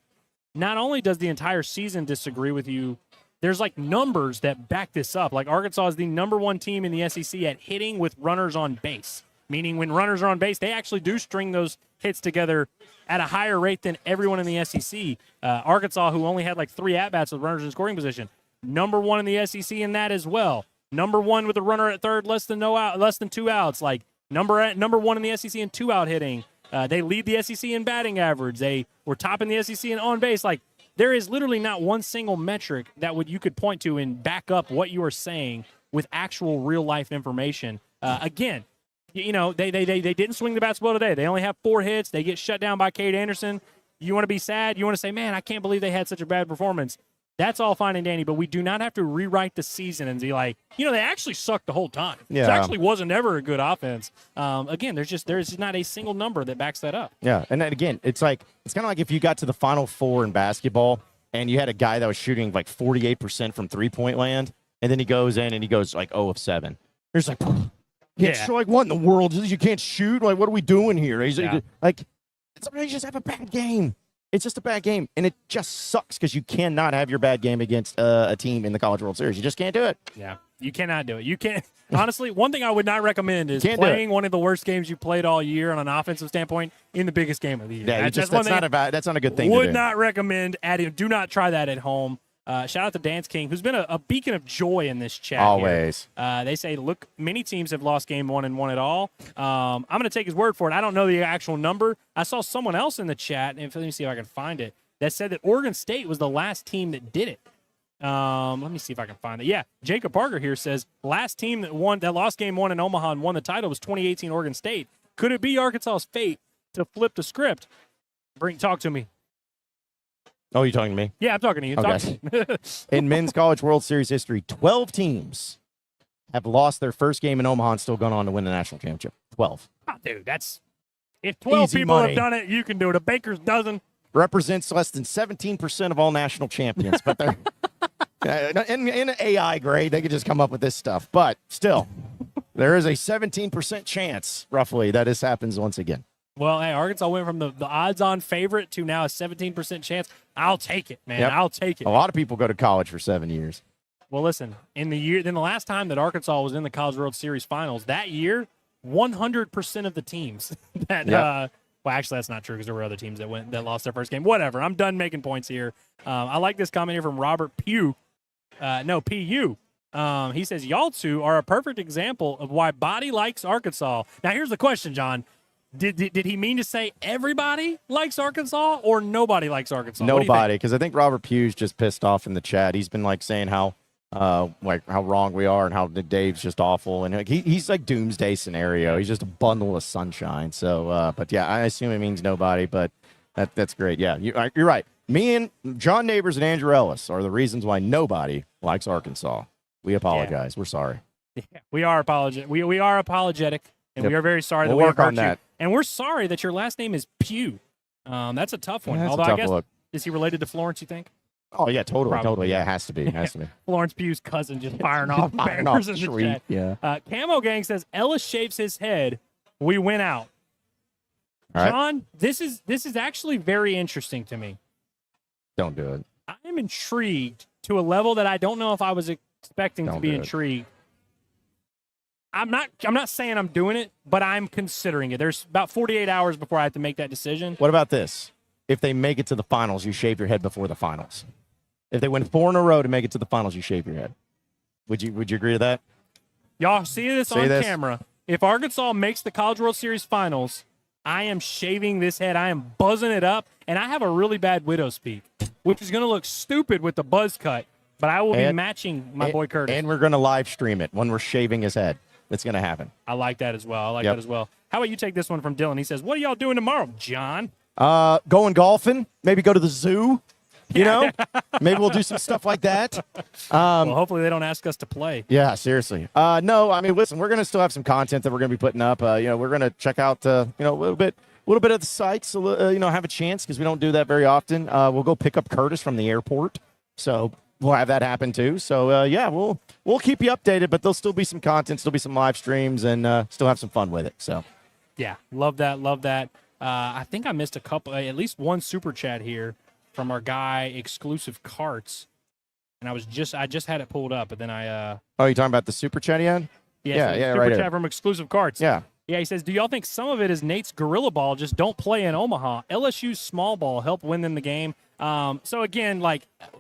not only does the entire season disagree with you, there's numbers that back this up. Arkansas is the number one team in the SEC at hitting with runners on base, meaning when runners are on base, they actually do string those hits together at a higher rate than everyone in the SEC. Arkansas, who only had 3 at-bats with runners in scoring position, number one in the SEC in that as well. Number one with a runner at third, less than 2 outs. Number one in the SEC in 2-out hitting. They lead the SEC in batting average. They were top in the SEC in on base. There is literally not one single metric that you could point to and back up what you are saying with actual real life information. Again, they didn't swing the bats well today. They only have 4 hits. They get shut down by Cade Anderson. You want to be sad? You want to say, man, I can't believe they had such a bad performance. That's all fine and dandy, but we do not have to rewrite the season and be they actually sucked the whole time. Yeah. It actually wasn't ever a good offense. Again, there's not a single number that backs that up. Yeah, and then again, it's kind of like if you got to the Final Four in basketball and you had a guy that was shooting 48% from three-point land, and then he goes in and he goes 0 of 7. There's what in the world? You can't shoot? What are we doing here? Sometimes you just have a bad game. It's just a bad game, and it just sucks because you cannot have your bad game against a team in the College World Series. You just can't do it. Yeah. You cannot do it. You can't. Honestly, one thing I would not recommend is Can't playing one of the worst games you played all year on an offensive standpoint in the biggest game of the year. Yeah, that's not a good thing to do. Would not recommend adding. Do not try that at home. Shout out to Dance King, who's been a beacon of joy in this chat. Always. They say, look, many teams have lost game 1 and won it all. I'm going to take his word for it. I don't know the actual number. I saw someone else in the chat, and let me see if I can find it, that said that Oregon State was the last team that did it. Let me see if I can find it. Yeah, Jacob Parker here says last team that lost game 1 in Omaha and won the title was 2018 Oregon State. Could it be Arkansas's fate to flip the script? Talk to me. Oh, you talking to me? Yeah, I'm talking to you. Okay. In men's college World Series history, 12 teams have lost their first game in Omaha and still gone on to win the national championship. 12. Oh, dude, if 12 Easy people money. have done it, you can do it. A baker's dozen. Represents less than 17% of all national champions, but they're in an AI grade, they could just come up with this stuff. But still, there is a 17% chance, roughly, that this happens once again. Well, hey, Arkansas went from the odds-on favorite to now a 17% chance. I'll take it, man. Yep. I'll take it. A lot of people go to college for 7 years. Well, listen, the last time that Arkansas was in the College World Series finals, that year, 100% of the teams that well, actually, that's not true because there were other teams that lost their first game. Whatever. I'm done making points here. I like this comment here from Robert Pugh. P.U. He says, y'all two are a perfect example of why Body likes Arkansas. Now, here's the question, John. Did he mean to say everybody likes Arkansas or nobody likes Arkansas? Nobody, because I think Robert Pugh's just pissed off in the chat. He's been saying how wrong we are and how Dave's just awful, and he's like doomsday scenario. He's just a bundle of sunshine. So, but yeah, I assume it means nobody. But that's great. Yeah, you're right. Me and John Nabors and Andrew Ellis are the reasons why nobody likes Arkansas. We apologize. Yeah. We're sorry. Yeah, we are apologetic. We are apologetic, and we are very sorry that we work hurt on that. You. And we're sorry that your last name is Pugh. That's a tough one. Yeah, although I guess look. Is he related to Florence? You think? Oh yeah, totally, Probably. Totally. Yeah, it has to be. Florence Pugh's cousin just firing off bangers in the chat. Yeah. Camo Gang says Ellis shaves his head. We win out. All right. John, this is actually very interesting to me. Don't do it. I am intrigued to a level that I don't know if I was expecting to be intrigued. I'm not saying I'm doing it, but I'm considering it. There's about 48 hours before I have to make that decision. What about this? If they make it to the finals, you shave your head before the finals. If they win 4 in a row to make it to the finals, you shave your head. Would you agree to that? Y'all see this on camera. If Arkansas makes the College World Series finals, I am shaving this head. I am buzzing it up, and I have a really bad widow's peak, which is going to look stupid with the buzz cut, but I will be matching my boy Curtis. And we're going to live stream it when we're shaving his head. That's going to happen. I like that as well. That as well. How about you take this one from Dylan? He says, what are y'all doing tomorrow, John? Going golfing. Maybe go to the zoo. You know? Maybe we'll do some stuff like that. Well, hopefully they don't ask us to play. Yeah, seriously. No, I mean, listen, we're going to still have some content that we're going to be putting up. We're going to check out, a little bit of the sites, have a chance because we don't do that very often. We'll go pick up Curtis from the airport. So we'll have that happen too. So, we'll keep you updated, but there'll still be some content, still be some live streams, and still have some fun with it. So, yeah, love that. I think I missed at least one super chat here from our guy Exclusive Carts, and I just had it pulled up, but then I. Oh, you talking about the super chat again? Yeah, super right chat here. From Exclusive Carts. Yeah. Yeah, he says, do y'all think some of it is Nate's gorilla ball just don't play in Omaha? LSU's small ball helped win them the game. So again,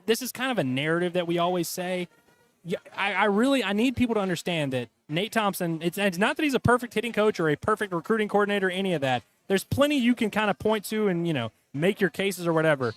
this is kind of a narrative that we always say. Yeah, I need people to understand that Nate Thompson, it's not that he's a perfect hitting coach or a perfect recruiting coordinator, any of that. There's plenty you can kind of point to and, make your cases or whatever.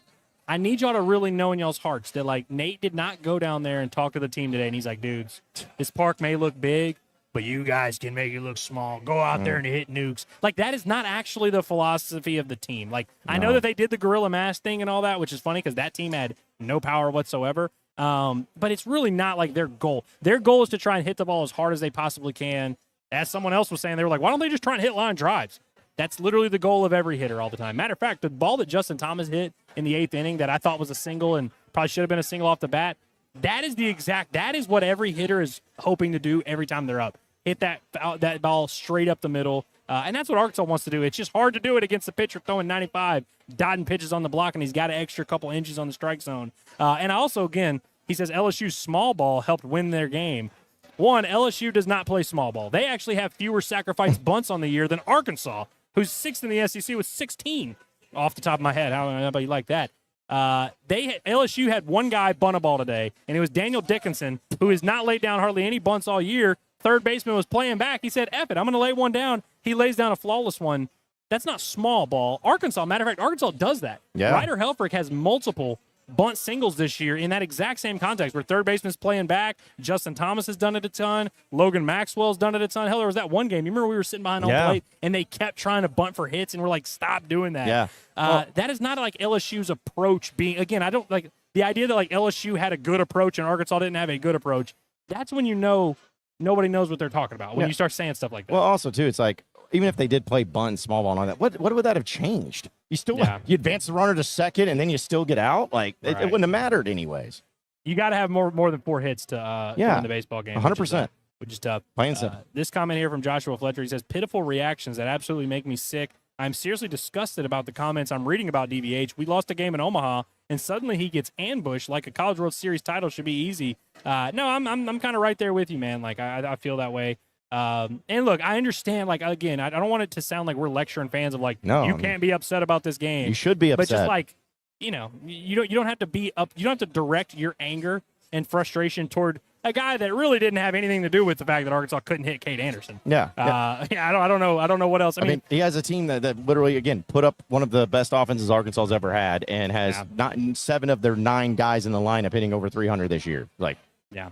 I need y'all to really know in y'all's hearts that, Nate did not go down there and talk to the team today, and he's like, dudes, this park may look big, but you guys can make it look small. Go out there and hit nukes. That is not actually the philosophy of the team. I know that they did the Gorilla Mask thing and all that, which is funny because that team had no power whatsoever. But it's really not their goal. Their goal is to try and hit the ball as hard as they possibly can. As someone else was saying, they were like, why don't they just try and hit line drives? That's literally the goal of every hitter all the time. Matter of fact, the ball that Justin Thomas hit in the 8th inning that I thought was a single and probably should have been a single off the bat, that is what every hitter is hoping to do every time they're up. Hit that ball straight up the middle. And that's what Arkansas wants to do. It's just hard to do it against the pitcher throwing 95, dotting pitches on the block, and he's got an extra couple inches on the strike zone. And also, again, he says LSU's small ball helped win their game. One, LSU does not play small ball. They actually have fewer sacrifice bunts on the year than Arkansas, who's 6th in the SEC with 16 off the top of my head. How about you like that? LSU had one guy bunt a ball today, and it was Daniel Dickinson, who has not laid down hardly any bunts all year. Third baseman was playing back. He said, F it, I'm going to lay one down. He lays down a flawless one. That's not small ball. Matter of fact, Arkansas does that. Yeah. Ryder Helfrich has multiple bunt singles this year in that exact same context where third baseman's playing back. Justin Thomas has done it a ton. Logan Maxwell's done it a ton. Hell, there was that one game. You remember we were sitting behind home plate and they kept trying to bunt for hits and we're like, stop doing that. Yeah. That is not like LSU's approach being, again, I don't like the idea that like LSU had a good approach and Arkansas didn't have a good approach. That's when you know nobody knows what they're talking about, when you start saying stuff like that. Well, also, too, it's like, even if they did play bunt and small ball and all that, what would that have changed? You still you advance the runner to second and then you still get out? Like, it wouldn't have mattered anyways. You got to have more than 4 hits to win the baseball game. 100%. Which is tough. Plain and simple. This comment here from Joshua Fletcher, he says, pitiful reactions that absolutely make me sick. I'm seriously disgusted about the comments I'm reading about DVH. We lost a game in Omaha, and suddenly he gets ambushed like a College World Series title should be easy. No, I'm kind of right there with you, man. Like, I feel that way. And look, I understand, like, again, I don't want it to sound like we're lecturing fans of like, you can't be upset about this game. You should be upset. But just like, you don't have to be up. You don't have to direct your anger and frustration toward a guy that really didn't have anything to do with the fact that Arkansas couldn't hit Kate Anderson. I don't know what else. I mean, he has a team that literally, again, put up one of the best offenses Arkansas's ever had and has not 7 of their 9 guys in the lineup hitting over 300 this year. Like,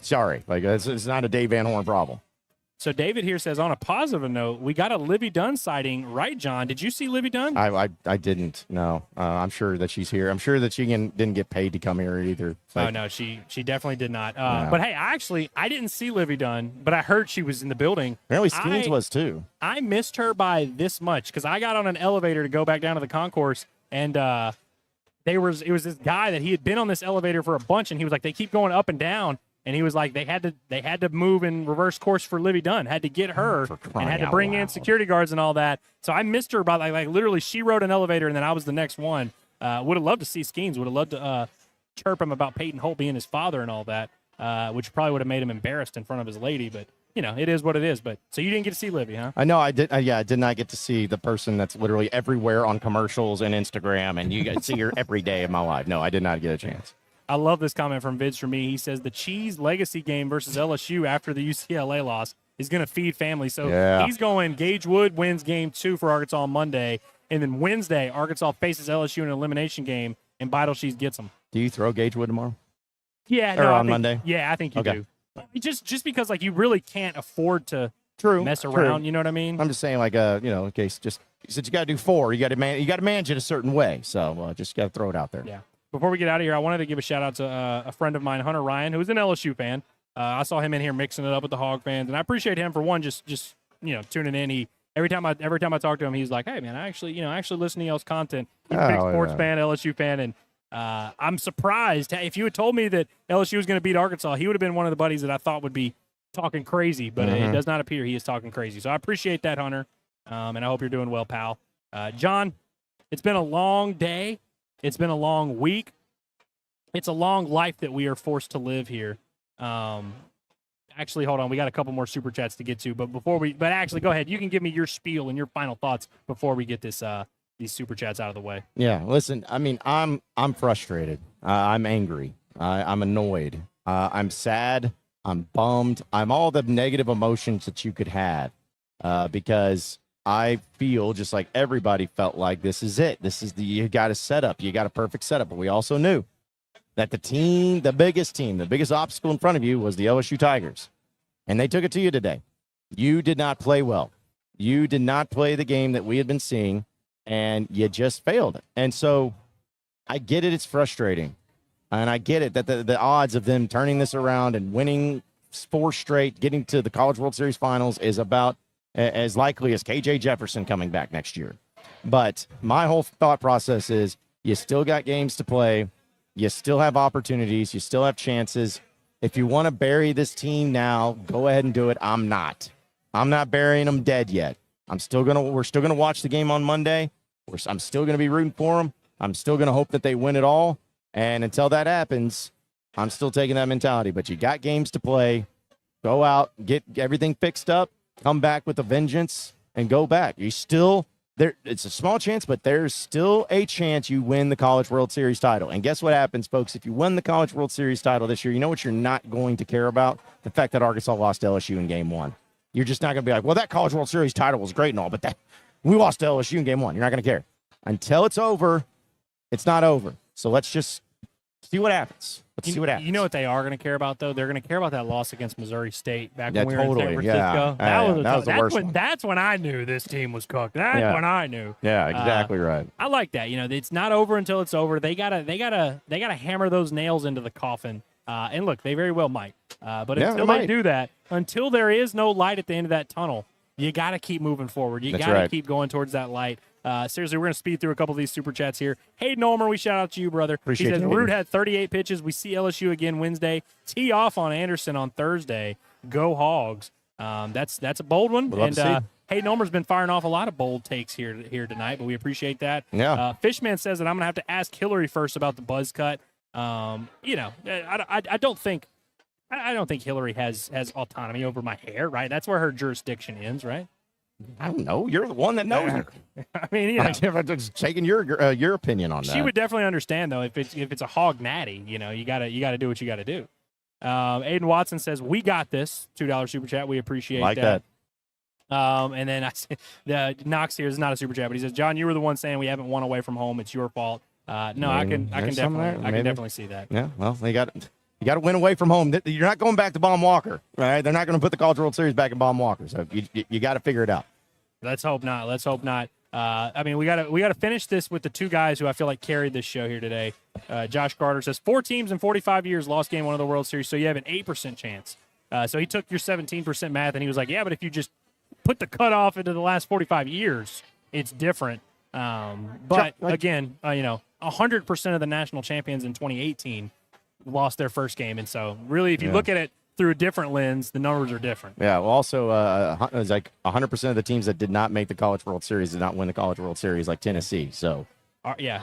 sorry. Like, it's not a Dave Van Horn problem. So David here says, on a positive note, we got a Livy Dunn sighting, right, John? Did you see Livy Dunn? I didn't. No, I'm sure that she's here. I'm sure that she didn't get paid to come here either. Like, oh no, she definitely did not. But hey, I didn't see Livy Dunn, but I heard she was in the building. Apparently, Skeens was too. I missed her by this much because I got on an elevator to go back down to the concourse, and it was this guy that he had been on this elevator for a bunch, and he was like, they keep going up and down. And he was like, they had to move in reverse course for Livy Dunn, had to get her, and had to bring in security guards and all that. So I missed her by like literally she rode an elevator and then I was the next one. Would have loved to see Skeens. Would have loved to chirp him about Peyton Holt being his father and all that, which probably would have made him embarrassed in front of his lady. But it is what it is. But so you didn't get to see Livy, huh? I know I did. I did not get to see the person that's literally everywhere on commercials and Instagram, and you guys see her every day of my life. No, I did not get a chance. I love this comment from Vids for me. He says the Cheese Legacy game versus LSU after the UCLA loss is going to feed families. So he's going Gage Wood wins game 2 for Arkansas on Monday, and then Wednesday Arkansas faces LSU in an elimination game, and Beidle Cheese gets them. Do you throw Gage Wood tomorrow? Yeah, or on Monday? Yeah, I think you do. Just because like you really can't afford to mess around. You know what I mean? I'm just saying, like, in case you said you got to do 4, you got to manage it a certain way. So just got to throw it out there. Yeah. Before we get out of here, I wanted to give a shout-out to a friend of mine, Hunter Ryan, who's an LSU fan. I saw him in here mixing it up with the Hog fans, and I appreciate him for one, just tuning in. Every time I talk to him, he's like, "Hey, man, I actually listen to y'all's content." He's a big sports fan, LSU fan, and I'm surprised. If you had told me that LSU was going to beat Arkansas, he would have been one of the buddies that I thought would be talking crazy, but it does not appear he is talking crazy. So I appreciate that, Hunter, and I hope you're doing well, pal. John, it's been a long day. It's been a long week. It's a long life that we are forced to live here. Actually, hold on. We got a couple more super chats to get to, but actually, go ahead. You can give me your spiel and your final thoughts before we get these super chats out of the way. Yeah, listen. I mean, I'm frustrated. I'm angry. I'm annoyed. I'm sad. I'm bummed. I'm all the negative emotions that you could have because I feel just like everybody felt like this is it. You got a setup. You got a perfect setup. But we also knew that the biggest obstacle in front of you was the LSU Tigers. And they took it to you today. You did not play well. You did not play the game that we had been seeing, and you just failed. And so I get it. It's frustrating. And I get it that the odds of them turning this around and winning 4 straight, getting to the College World Series finals is about as likely as KJ Jefferson coming back next year. But my whole thought process is you still got games to play. You still have opportunities. You still have chances. If you want to bury this team now, go ahead and do it. I'm not burying them dead yet. We're still going to watch the game on Monday. I'm still going to be rooting for them. I'm still going to hope that they win it all. And until that happens, I'm still taking that mentality. But you got games to play. Go out, get everything fixed up, come back with a vengeance, and go back. You still there. It's a small chance, but there's still a chance you win the College World Series title. And guess what happens, folks? If you win the College World Series title this year, you know what you're not going to care about? The fact that Arkansas lost to LSU in Game 1. You're just not going to be like, well, that College World Series title was great and all, but we lost to LSU in Game 1. You're not going to care. Until it's over, it's not over. So let's just see what happens. See what happens. You know what they are going to care about, though? They're going to care about that loss against Missouri State back when we were in San Francisco. Yeah. That was the worst one. That's when I knew this team was cooked. That's when I knew. Yeah, exactly right. I like that. It's not over until it's over. They gotta hammer those nails into the coffin. And look, they very well might. But until they do that, until there is no light at the end of that tunnel, you got to keep moving forward. You got to keep going towards that light. Seriously, we're going to speed through a couple of these super chats here. Hayden Ulmer, we shout out to you, brother. Appreciate he says, you. Root had 38 pitches. We see LSU again Wednesday. Tee off on Anderson on Thursday. Go Hogs. That's a bold one. And Hayden Ulmer's been firing off a lot of bold takes here tonight, but we appreciate that. Yeah. Fishman says that I'm going to have to ask Hillary first about the buzz cut. I don't think Hillary has autonomy over my hair, right? That's where her jurisdiction ends, right? I don't know. You're the one that knows her. I mean, I'm just taking your opinion on that. She would definitely understand though if it's a hog natty. You gotta do what you gotta do. Aiden Watson says we got this $2 super chat. We appreciate that. And then Knox here is not a super chat, but he says, John, you were the one saying we haven't won away from home. It's your fault. I can definitely see that. Yeah, well, you got to win away from home. You're not going back to Baum Walker, right? They're not going to put the College World Series back in Baum Walker. So you got to figure it out. Let's hope not. We gotta finish this with the two guys who I feel like carried this show here today. Josh Carter says 4 teams in 45 years lost Game 1 of the World Series, so you have an 8% chance. So he took your 17% math and he was like, yeah, but if you just put the cutoff into the last 45 years, it's different. But again, 100% of the national champions in 2018 lost their first game. And so really, if you look at it through a different lens, the numbers are different. Yeah. Well, also, it was like 100% of the teams that did not make the College World Series did not win the College World Series, like Tennessee. So,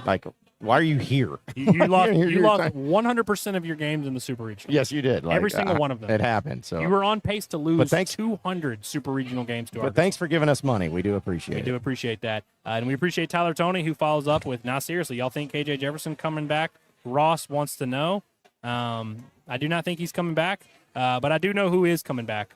like, why are you here? You lost 100% of your games in the Super Regional. Yes, you did. Every single one of them. It happened. So you were on pace to lose 200 Super Regional games to Arkansas. But thanks for giving us money. We do appreciate it. We do appreciate that. And we appreciate Tyler Toney, who follows up with, now seriously, y'all think KJ Jefferson coming back? Ross wants to know. I do not think he's coming back, but I do know who is coming back.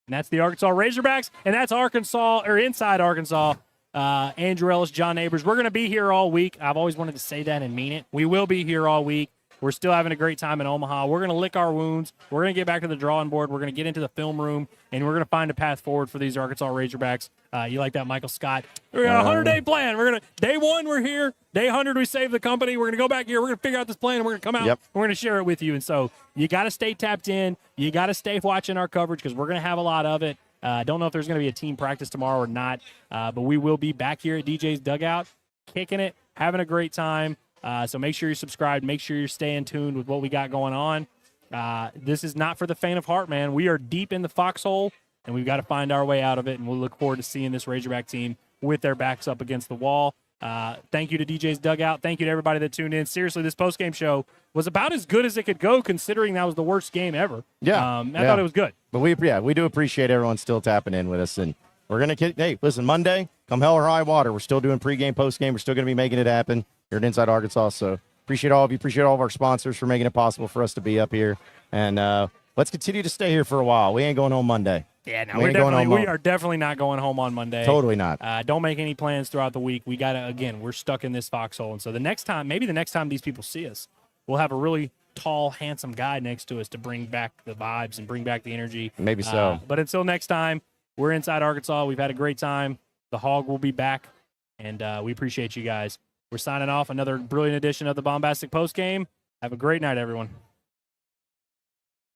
And that's the Arkansas Razorbacks, and that's Inside Arkansas. Andrew Ellis, John Nabors. We're going to be here all week. I've always wanted to say that and mean it. We will be here all week. We're still having a great time in Omaha. We're going to lick our wounds. We're going to get back to the drawing board. We're going to get into the film room, and we're going to find a path forward for these Arkansas Razorbacks. You like that, Michael Scott? We got a 100-day plan. Day 1, we're here. Day 100, we save the company. We're going to go back here. We're going to figure out this plan, and we're going to come out. Yep. We're going to share it with you. And so you got to stay tapped in. You got to stay watching our coverage because we're going to have a lot of it. Don't know if there's going to be a team practice tomorrow or not, but we will be back here at DJ's Dugout, kicking it, having a great time. So make sure you're subscribed. Make sure you're staying tuned with what we got going on. This is not for the faint of heart, man. We are deep in the foxhole, and we've got to find our way out of it, and we'll look forward to seeing this Razorback team with their backs up against the wall. Thank you to DJ's Dugout. Thank you to everybody that tuned in. Seriously, this postgame show was about as good as it could go, considering that was the worst game ever. Yeah. I thought it was good. But we do appreciate everyone still tapping in with us. And we're going to hey, listen, Monday, come hell or high water, we're still doing pregame, postgame. We're still going to be making it happen here at Inside Arkansas. So appreciate all of you. Appreciate all of our sponsors for making it possible for us to be up here. And let's continue to stay here for a while. We ain't going home Monday. Yeah, no, we are definitely not going home on Monday. Totally not. Don't make any plans throughout the week. We got to, again, we're stuck in this foxhole. And so maybe the next time these people see us, we'll have a really tall, handsome guy next to us to bring back the vibes and bring back the energy. Maybe so. But until next time, we're Inside Arkansas. We've had a great time. The Hog will be back, and we appreciate you guys. We're signing off. Another brilliant edition of the Baumbastic Postgame. Have a great night, everyone.